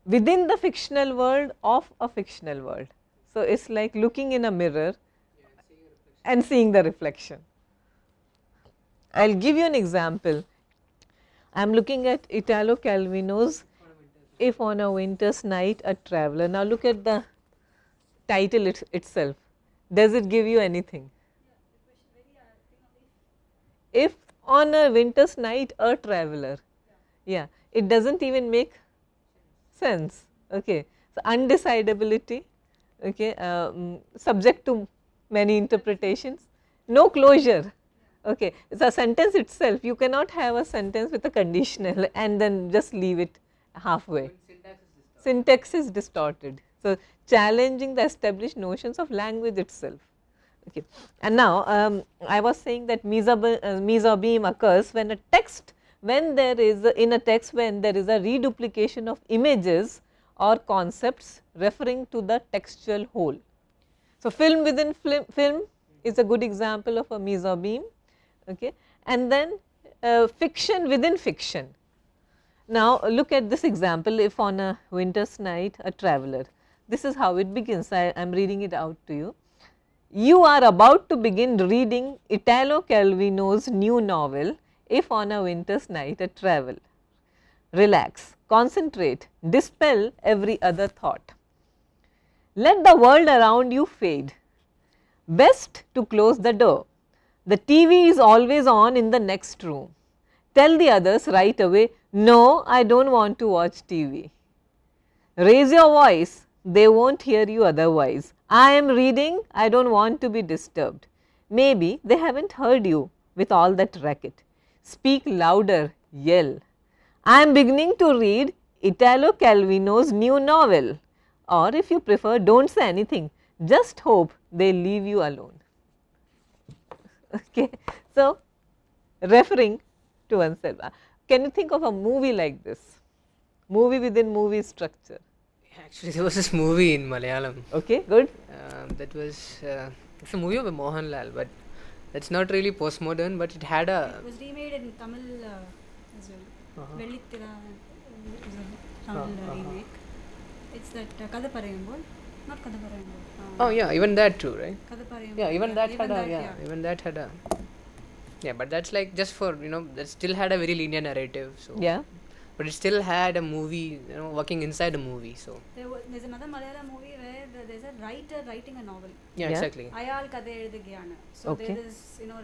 within the fictional world of a fictional world. So, it is like looking in a mirror and seeing the reflection. I will give you an example. I am looking at Italo Calvino's If on a Winter's Night a Traveller. Now, look at the title itself. Does it give you anything? If on a winter's night a traveller, yeah, it does not even make sense. Okay. So, undecidability, okay, subject to many interpretations, no closure. Okay. The sentence itself, you cannot have a sentence with a conditional and then just leave it halfway. Syntax is distorted. So, challenging the established notions of language itself. Okay. And now, I was saying that mesobeam occurs when a text, when there is in a text when there is a reduplication of images or concepts referring to the textual whole. So, film within film is a good example of a mesobeam, okay. And then fiction within fiction. Now, look at this example. If on a winter's night a traveller, this is how it begins. I am reading it out to you. You are about to begin reading Italo Calvino's new novel, If on a Winter's Night a Travel. Relax, concentrate, dispel every other thought. Let the world around you fade. Best to close the door. The TV is always on in the next room. Tell the others right away, no, I do not want to watch TV. Raise your voice, they will not hear you otherwise. I am reading, I do not want to be disturbed. Maybe they have not heard you with all that racket. Speak louder, yell. I am beginning to read Italo Calvino's new novel, or if you prefer, do not say anything, just hope they leave you alone. Okay. So, referring to oneself. Can you think of a movie like this? Movie within movie structure. Actually, there was this movie in Malayalam. Okay, good. That was it's a movie of Mohanlal, but that's not really postmodern. But it had a. It was remade in Tamil as well. Vellithira is a Tamil remake. It's that Kadaparayambol, not Kadaparayambol. Oh yeah, even that too, right? Kadaparayambol. Yeah, even that had a that, even that had a. Yeah, but that's like just for that still had a very linear narrative. So Yeah. but it still had a movie, working inside a movie. So There's another Malayalam movie where there's a writer writing a novel. yeah, Yeah. exactly. Ayal Kadhe Ezhudugiyanu. So Okay. there is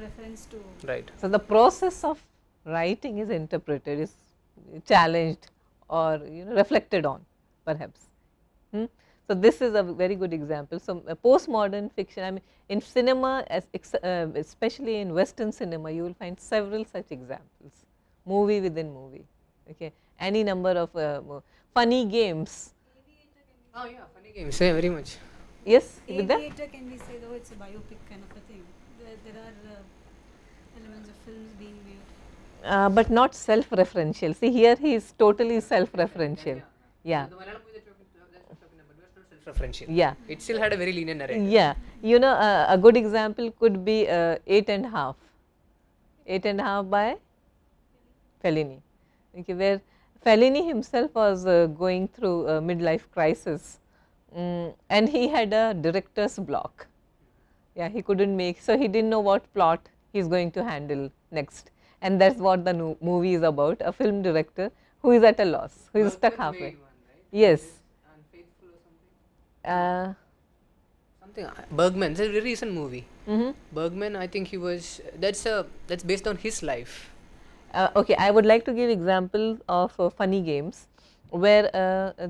reference to Right. So, the process of writing is interpreted, is challenged or reflected on perhaps. So, this is a very good example. So, postmodern fiction, I mean in cinema, especially in western cinema, you will find several such examples, movie within movie, okay. Any number of funny games. Oh yeah, funny games. Yeah, very much. Yes, with that. Aviator, can we say though it's a biopic kind of a thing? There are elements of films being made. But not self-referential. See, here he is totally self-referential. Yeah. The Malayalam movie that you're talking about was not self-referential. Yeah. It still had a very linear narrative. Yeah, a good example could be 8 and a half by Fellini, okay, where Fellini himself was going through a midlife crisis, and he had a director's block. Yeah, he couldn't make, so he didn't know what plot he is going to handle next, and that's what the movie is about, a film director who is at a loss, who is stuck halfway. Made one, right? Yes. Unfaithful or something. Something. Bergman. It's a very recent movie. Bergman. I think he was. That's based on his life. Okay, I would like to give example of funny games where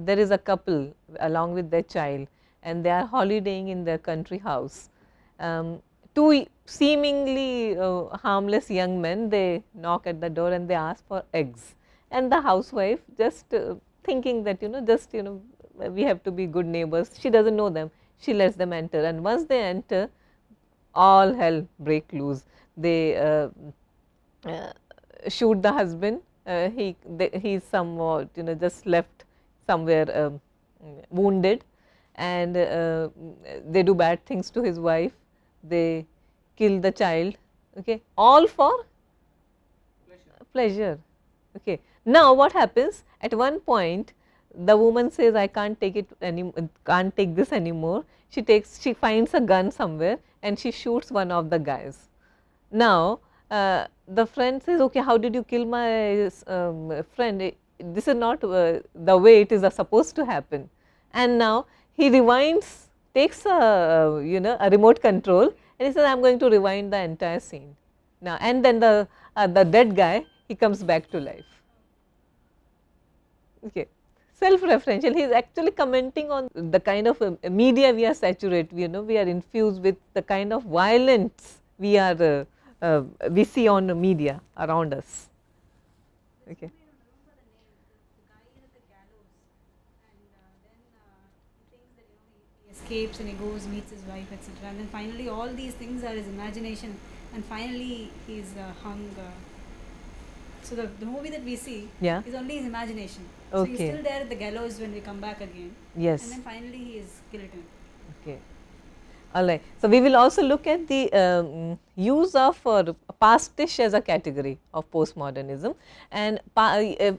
there is a couple along with their child and they are holidaying in their country house. Two seemingly harmless young men, they knock at the door and they ask for eggs, and the housewife just thinking that we have to be good neighbors, she does not know them, she lets them enter, and once they enter all hell break loose. They shoot the husband, he is somewhat just left somewhere wounded, and they do bad things to his wife, they kill the child, okay, all for pleasure. Okay. Now what happens, at one point the woman says, I can't take it can't take this anymore, she finds a gun somewhere and she shoots one of the guys. Now the friend says, okay, how did you kill my friend, this is not the way it is supposed to happen, and now he rewinds, takes a a remote control and he says, I am going to rewind the entire scene now, and then the dead guy, he comes back to life. Okay. Self-referential, he is actually commenting on the kind of media we are saturated, we are infused with the kind of violence we see on the media around us. Okay. He escapes and he goes, meets his wife, etc. And then finally, all these things are his imagination, and finally he is hung. So the movie that we see is only his imagination. So he's Okay. still there at the gallows when we come back again. Yes. And then finally he is guillotined. Okay. All right. So, we will also look at the use of pastiche as a category of postmodernism, and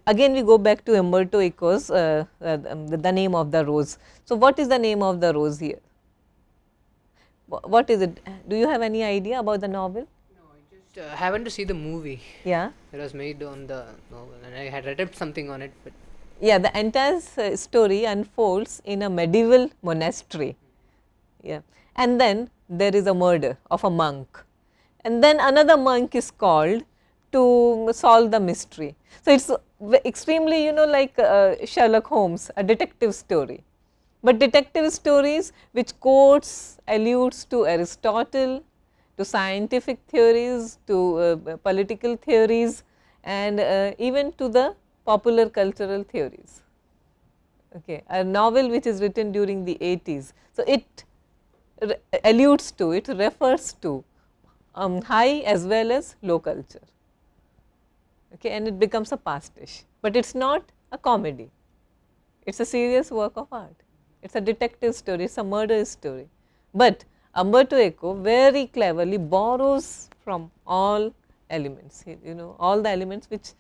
again we go back to Umberto Eco's the name of the rose. So, what is the name of the rose here? What is it? Do you have any idea about the novel? No, I just happened to see the movie. Yeah. It was made on the novel, and I had read up something on it, but Yeah, the entire story unfolds in a medieval monastery. Yeah. And then there is a murder of a monk, and then another monk is called to solve the mystery. So, it is extremely like Sherlock Holmes, a detective story, but detective stories which quotes, alludes to Aristotle, to scientific theories, to political theories, and even to the popular cultural theories. Okay. A novel which is written during the 80s. So, it alludes to, it refers to high as well as low culture, okay, and it becomes a pastiche, but it is not a comedy, it is a serious work of art, it is a detective story, it is a murder story. But Umberto Eco very cleverly borrows from all elements, all the elements which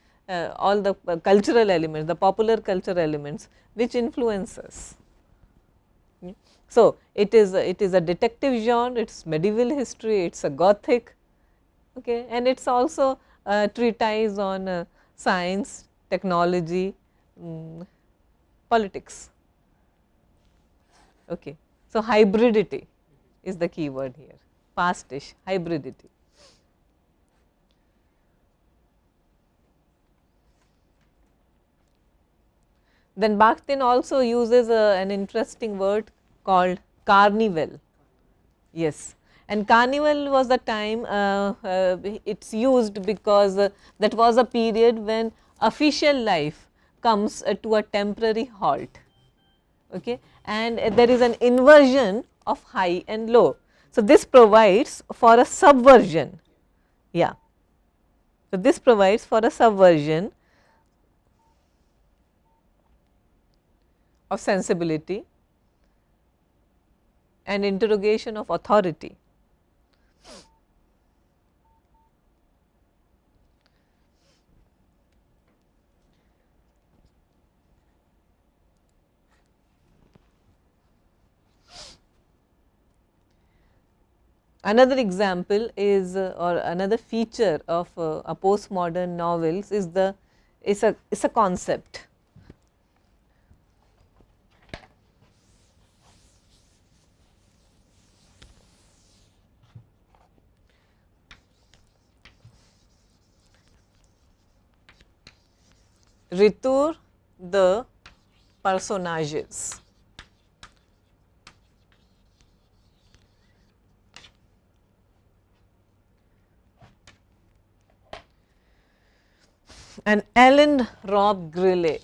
all the cultural elements, the popular cultural elements which influence us. So, it is a detective genre, it is medieval history, it is a gothic, okay, and it is also a treatise on science, technology, politics. Okay. So, hybridity is the key word here, pastish, hybridity. Then Bakhtin also uses an interesting word called carnival. Yes, and carnival was the time it is used because that was a period when official life comes to a temporary halt, okay, and there is an inversion of high and low. So, this provides for a subversion, yeah. So, this provides for a subversion of sensibility and interrogation of authority. Another example is or another feature of a postmodern novels is a concept. Retour the personages. And Ellen Robb Grillet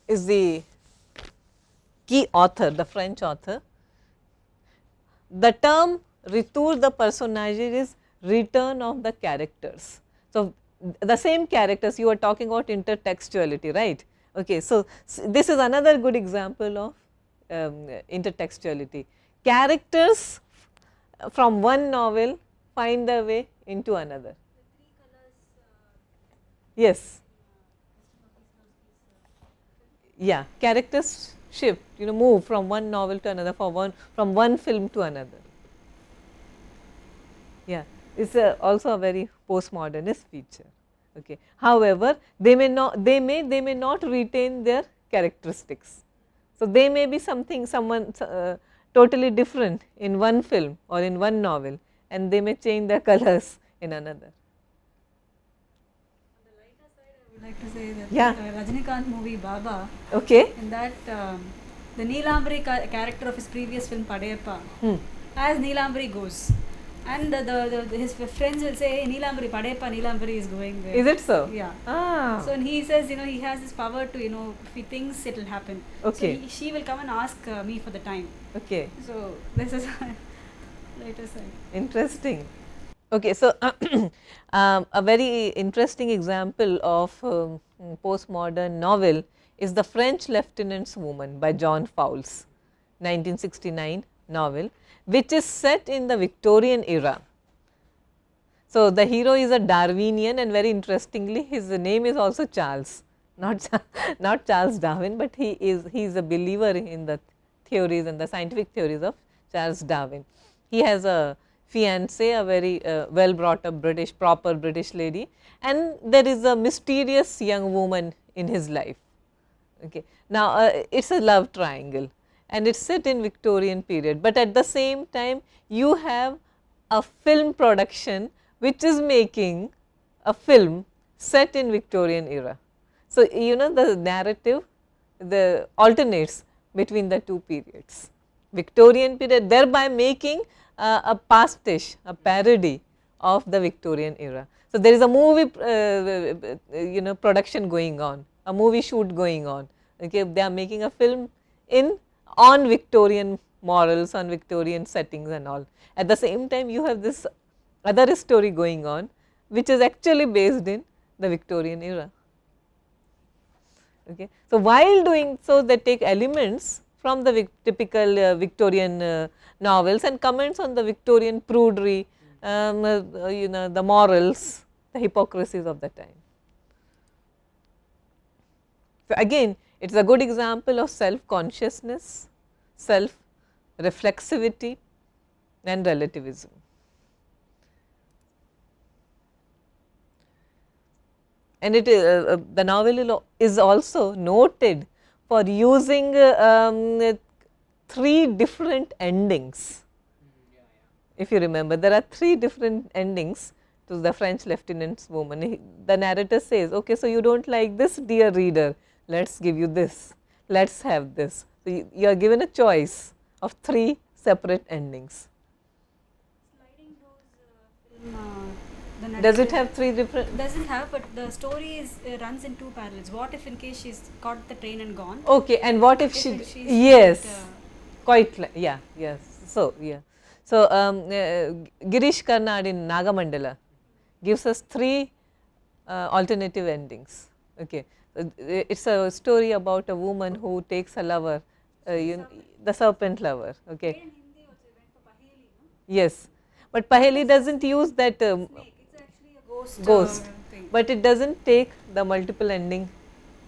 is the key author, the French author. The term retour the personages is return of the characters. So, the same characters you are talking about intertextuality, right. Okay, so, this is another good example of intertextuality. Characters from one novel find their way into another. Yes. Yeah, characters shift, move from one novel to another, from one film to another. Yeah, it is also a very postmodernist feature. Okay. However, they may not retain their characteristics. So, they may be someone totally different in one film or in one novel, and they may change their colors in another. On the lighter side, I would like to say that Yeah. Rajinikanth movie Baba, Okay. in that the Neelambari character of his previous film Padayappa, Hmm. as Neelambari goes, and his friends will say, hey, Neelambari, Padayappa, Neelambari is going there. Is it so? Yeah. Ah. So, and he says, he has this power to, if he thinks it will happen. Okay. So, she will come and ask me for the time. Okay. So, this is later side. Interesting. Okay, so a very interesting example of postmodern novel is the French Lieutenant's Woman by John Fowles, 1969 novel, which is set in the Victorian era. So, the hero is a Darwinian, and very interestingly his name is also Charles, not Charles Darwin, but he is a believer in the theories and the scientific theories of Charles Darwin. He has a fiancée, a very well brought up proper British lady, and there is a mysterious young woman in his life. Okay. Now, it is a love triangle, and it is set in Victorian period, but at the same time you have a film production which is making a film set in Victorian era. So, the narrative alternates between the two periods, Victorian period, thereby making a pastiche, a parody of the Victorian era. So, there is a movie production going on, a movie shoot going on. Okay, they are making a film on Victorian morals, on Victorian settings and all. At the same time, you have this other story going on, which is actually based in the Victorian era. Okay. So, while doing so, they take elements from the typical Victorian novels and comments on the Victorian prudery, the morals, the hypocrisies of the time. So, again It is a good example of self consciousness, self reflexivity and relativism. And it the novel is also noted for using 3 different endings. If you remember, there are 3 different endings to the French lieutenant's woman. The narrator says, okay, so you do not like this, dear reader, let us give you this, let us have this. So, you are given a choice of 3 separate endings. Sliding Doors film, the Does it narrator- have 3 different? Doesn't have, but the story is runs in 2 parallels. What if in case she's caught the train and gone? Okay, and what if she, she's yes, not, quite, yeah, yes. So, yeah. So, Girish Karnad in Nagamandala gives us 3 alternative endings. Okay. It is a story about a woman who takes a lover, the serpent lover. Okay. in Hindi also went for Paheli, no? Yes, but Paheli does not use that Snake. It's actually a ghost, thing. but it does not take the multiple ending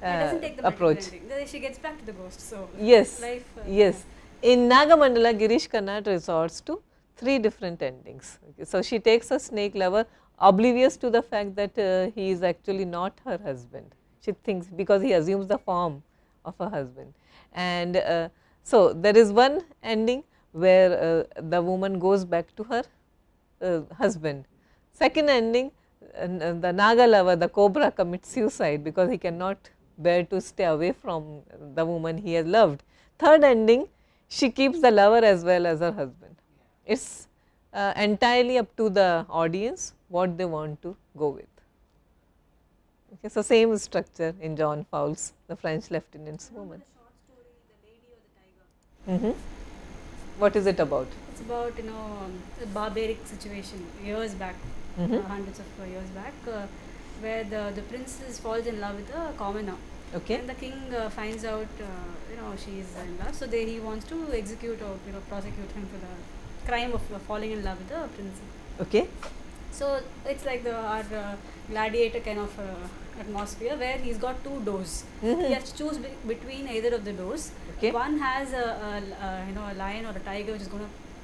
It doesn't take the multiple approach. ending. Then she gets back to the ghost. So Yes, life. yes. In Nagamandala, Girish Karnad resorts to 3 different endings. Okay. So, she takes a snake lover oblivious to the fact that he is actually not her husband. She thinks, because he assumes the form of a husband. And so, there is one ending where the woman goes back to her husband. Second ending, the Naga lover, the cobra, commits suicide because he cannot bear to stay away from the woman he has loved. Third ending, she keeps the lover as well as her husband. It is entirely up to the audience what they want to go with. Okay, so, same structure in John Fowles, the French lieutenant's woman. The short story, The Lady or the Tiger. What is it about? It's about a barbaric situation years back, hundreds of years back, where the princess falls in love with a commoner. Okay. And the king finds out, she is in love, so he wants to execute or prosecute him for the crime of falling in love with the princess. Okay. So it's like our gladiator kind of atmosphere where he's got 2 doors. He has to choose between either of the doors. Okay. One has a lion or a tiger which is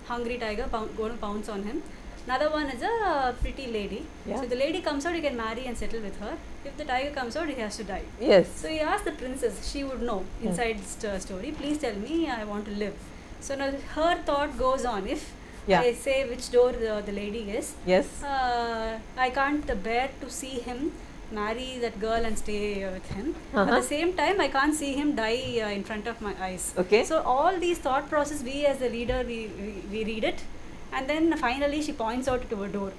hungry tiger going to pounce on him. Another one is a pretty lady. Yeah. So if the lady comes out, he can marry and settle with her. If the tiger comes out, he has to die. Yes. So he asked the princess, she would know inside the story, please tell me, I want to live. So now her thought goes on, if I say which door the lady is, Yes. I can't bear to see him marry that girl and stay with him. At the same time, I can't see him die in front of my eyes. Okay. So all these thought process, we as the reader, we read it, and then finally she points out to a door.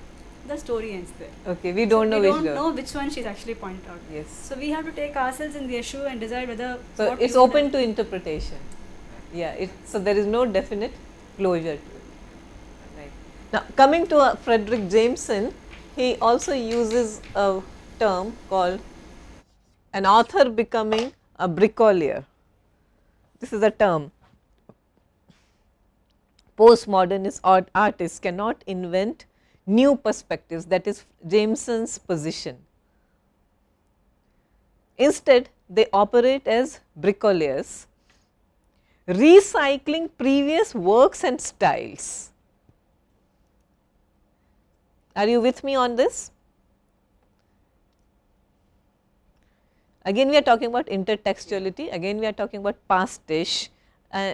The story ends there. Okay, we don't know we which don't door. know which one she's actually pointed out. Yes. So we have to take ourselves in their shoe and decide whether. So, what it is we open want to interpretation. Yeah, so there is no definite closure to it. Right. Now, coming to Frederick Jameson, he also uses a term called an author becoming a bricolier. This is a term. Postmodernist artists cannot invent new perspectives, that is Jameson's position. Instead, they operate as bricoliers, recycling previous works and styles. Are you with me on this? Again we are talking about intertextuality, again we are talking about pastiche,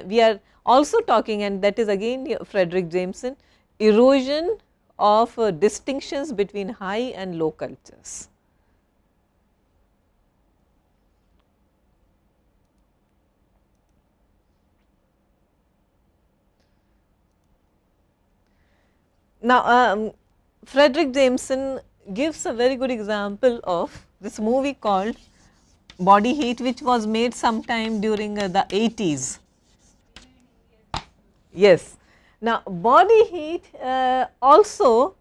we are also talking, and that is again Frederick Jameson, erosion of distinctions between high and low cultures. Now, Frederick Jameson gives a very good example of this movie called Body Heat, which was made sometime during the 80s. Yes. Now, Body Heat also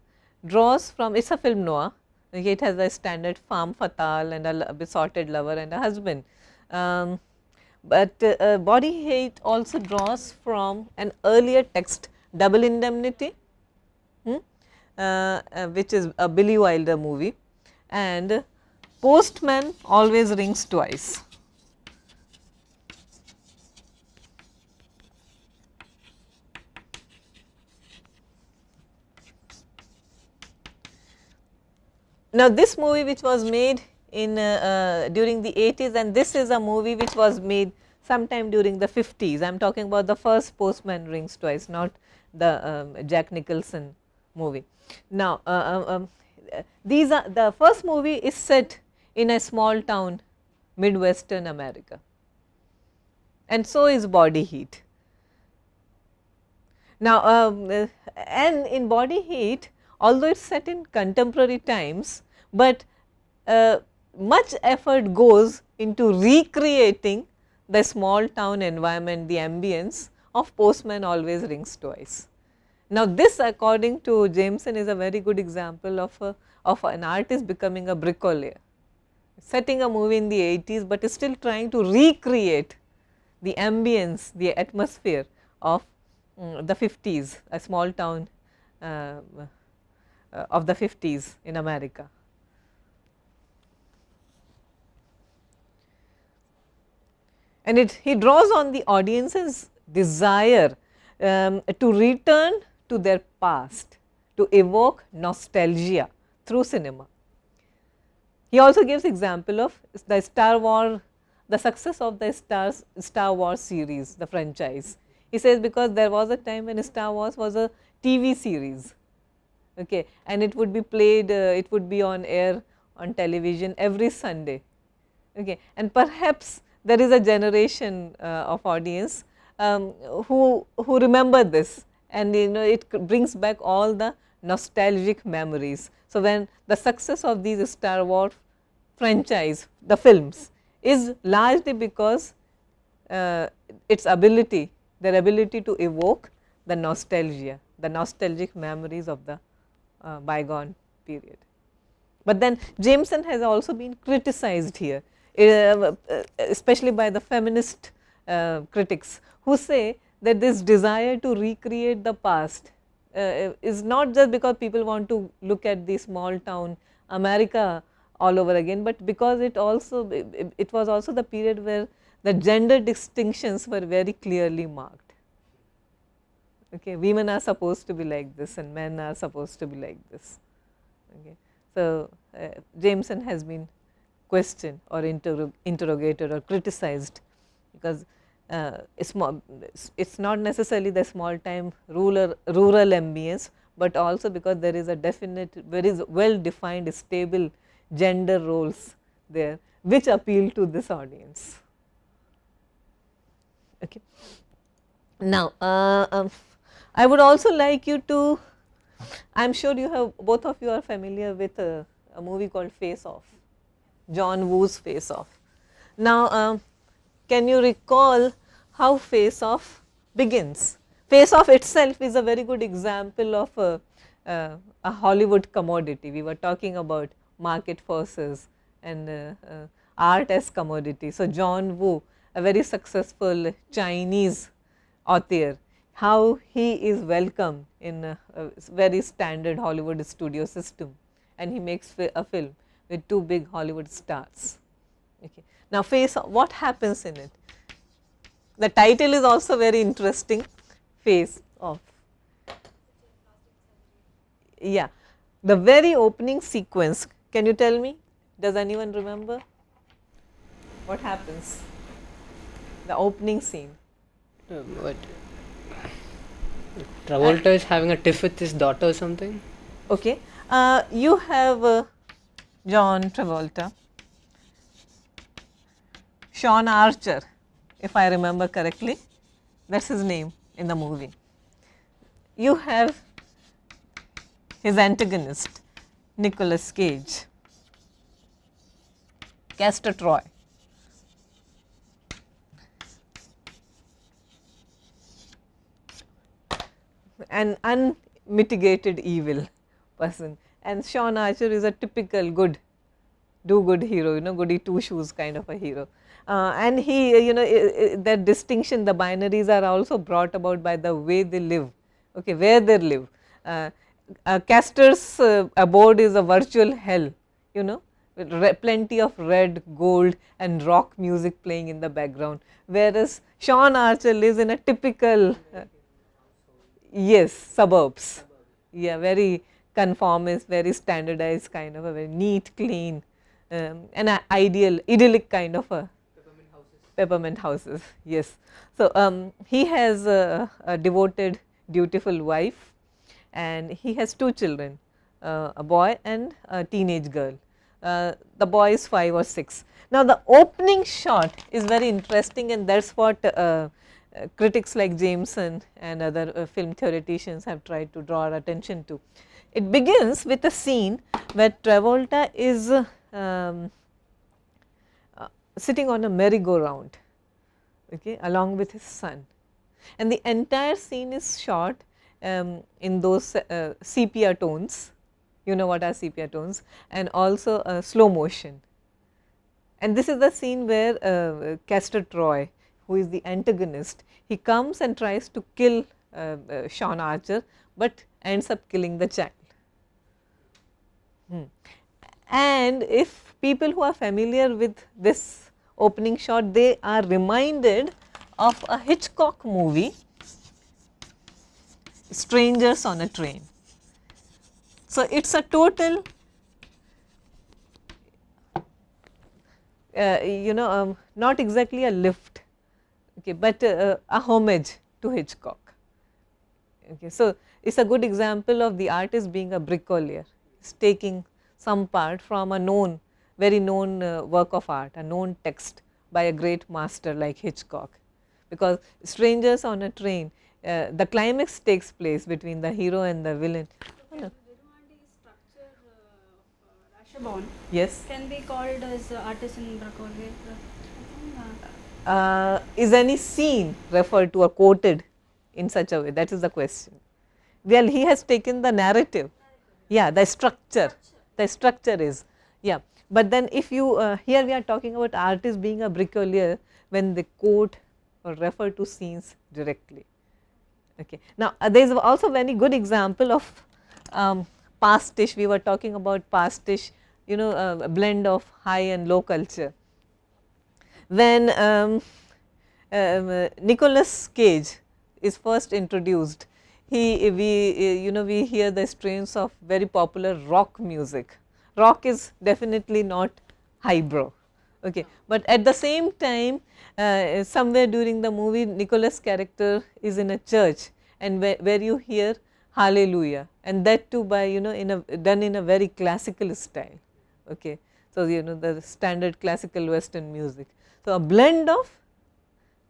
draws from, it is a film noir, okay, it has a standard femme fatale and a besotted lover and a husband. But Body Heat also draws from an earlier text, Double Indemnity, which is a Billy Wilder movie, and Postman Always Rings Twice. Now, this movie which was made in during the 80s, and this is a movie which was made sometime during the 50s. I am talking about the first Postman Rings Twice, not the Jack Nicholson movie. Now, these are the first movie is set in a small town, Midwestern America, and so is Body Heat. Now, and in Body Heat, although it is set in contemporary times, but much effort goes into recreating the small town environment, the ambience of Postman Always Rings Twice. Now, this according to Jameson is a very good example of an artist becoming a bricklayer, setting a movie in the 80s, but is still trying to recreate the ambience, the atmosphere of the 50s, a small town of the 50s in America. And he draws on the audience's desire to return to their past, to evoke nostalgia through cinema. He also gives example of the the success of the Star Wars series, the franchise. He says because there was a time when Star Wars was a TV series, okay, and it would be played, it would be on air on television every Sunday, okay, and perhaps there is a generation of audience who remember this, and it brings back all the nostalgic memories. So, when the success of these Star Wars franchise, the films, is largely because its ability, their ability to evoke the nostalgia, the nostalgic memories of the bygone period. But then Jameson has also been criticized here, especially by the feminist critics, who say that this desire to recreate the past is not just because people want to look at the small town America all over again, but because it was also the period where the gender distinctions were very clearly marked. Okay, women are supposed to be like this and men are supposed to be like this. Okay. So, Jameson has been questioned or interrogated or criticized, because it is not necessarily the small time rural ambience, but also because there is a definite, very well defined stable gender roles there, which appeal to this audience. Okay. Now, I would also like you to, I am sure you have, both of you are familiar with a movie called Face Off, John Woo's Face Off. Now, can you recall how Face Off begins? Face Off itself is a very good example of a Hollywood commodity. We were talking about market forces and art as commodity. So, John Woo, a very successful Chinese author, how he is welcome in a very standard Hollywood studio system, and he makes a film with two big Hollywood stars. Okay. Now, Face Off, what happens in it? The title is also very interesting, Face Off. Yeah, the very opening sequence, can you tell me? Does anyone remember what happens? The opening scene. What? Travolta is having a tiff with his daughter or something? Okay. You have John Travolta, Sean Archer, if I remember correctly, that is his name in the movie. You have his antagonist, Nicolas Cage, Castor Troy. An unmitigated evil person, and Sean Archer is a typical good, do good hero, goody two shoes kind of a hero. And he, that distinction, the binaries are also brought about by the way they live, okay, where they live. Castor's abode is a virtual hell, with plenty of red, gold and rock music playing in the background, whereas Sean Archer lives in a typical yes, suburbs, yeah, very conformist, very standardized kind of a very neat, clean, an ideal, idyllic kind of a peppermint houses. Yes. So, he has a devoted, dutiful wife, and he has 2 children, a boy and a teenage girl. The boy is 5 or 6. Now, the opening shot is very interesting, and that is what critics like Jameson and other film theoreticians have tried to draw our attention to. It begins with a scene where Travolta is sitting on a merry-go-round, okay, along with his son, and the entire scene is shot in those sepia tones, you know what are sepia tones, and also slow motion. And this is the scene where Castor Troy, who is the antagonist, he comes and tries to kill Sean Archer, but ends up killing the child. And if people who are familiar with this opening shot, they are reminded of a Hitchcock movie, Strangers on a Train. So, it is a total not exactly a lift, okay, but a homage to Hitchcock. Okay. So, it is a good example of the artist being a bricolier, he is taking some part from a known, very known work of art, a known text by a great master like Hitchcock, because Strangers on a Train, the climax takes place between the hero and the villain. Rashomon Yes. can be called as artist in bricolier. Is any scene referred to or quoted in such a way? That is the question. Well, he has taken the narrative, yeah, the structure is, yeah. But then if you, here we are talking about artists being a bricolier when they quote or refer to scenes directly. Okay. Now, there is also very good example of pastiche. We were talking about pastiche, you know, a blend of high and low culture. When Nicolas Cage is first introduced, we hear the strains of very popular rock music. Rock is definitely not highbrow, okay. But at the same time, somewhere during the movie, Nicolas' character is in a church, and where you hear hallelujah, and that too by, you know, done in a very classical style, okay. So, you know, the standard classical western music. So, a blend of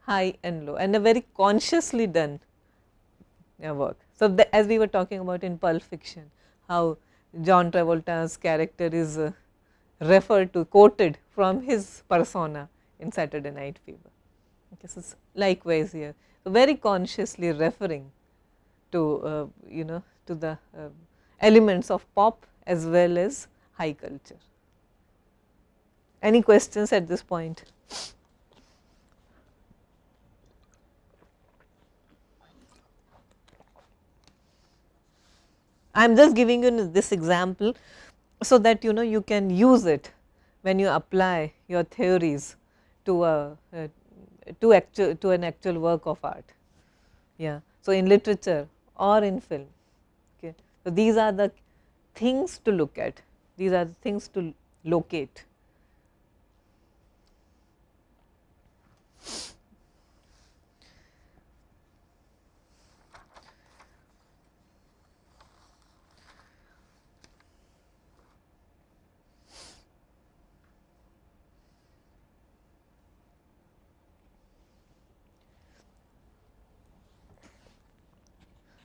high and low, and a very consciously done work. So, as we were talking about in Pulp Fiction, how John Travolta's character is referred to, quoted from his persona in Saturday Night Fever. Okay, so, likewise here, so very consciously referring to you know, to the elements of pop as well as high culture. Any questions at this point? I am just giving you this example, so that you know you can use it when you apply your theories to an actual work of art. Yeah. So, in literature or in film. Okay. So, these are the things to look at, these are the things to locate.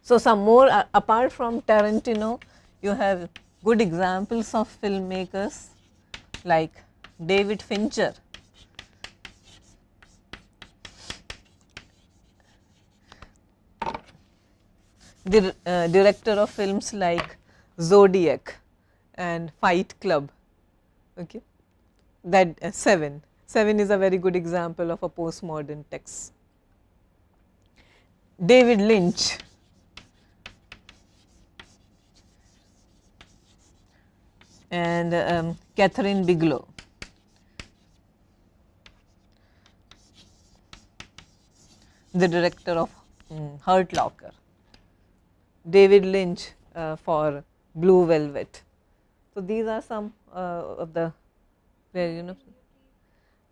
So, some more apart from Tarantino, you have good examples of filmmakers like David Fincher. The director of films like Zodiac and Fight Club, okay. That Seven is a very good example of a postmodern text. David Lynch, and Catherine Bigelow. The director of Hurt Locker. David Lynch for Blue Velvet. So, these are some of the where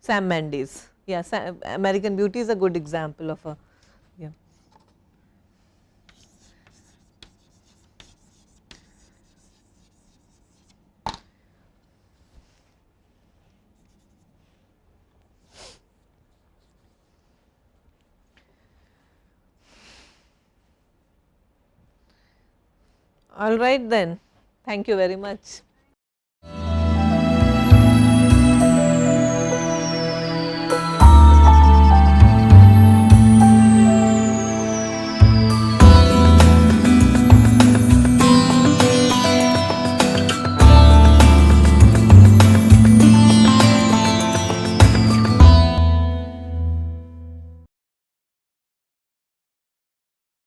Sam Mendes. Yeah, American Beauty is a good example of a yeah. All right then. Thank you very much.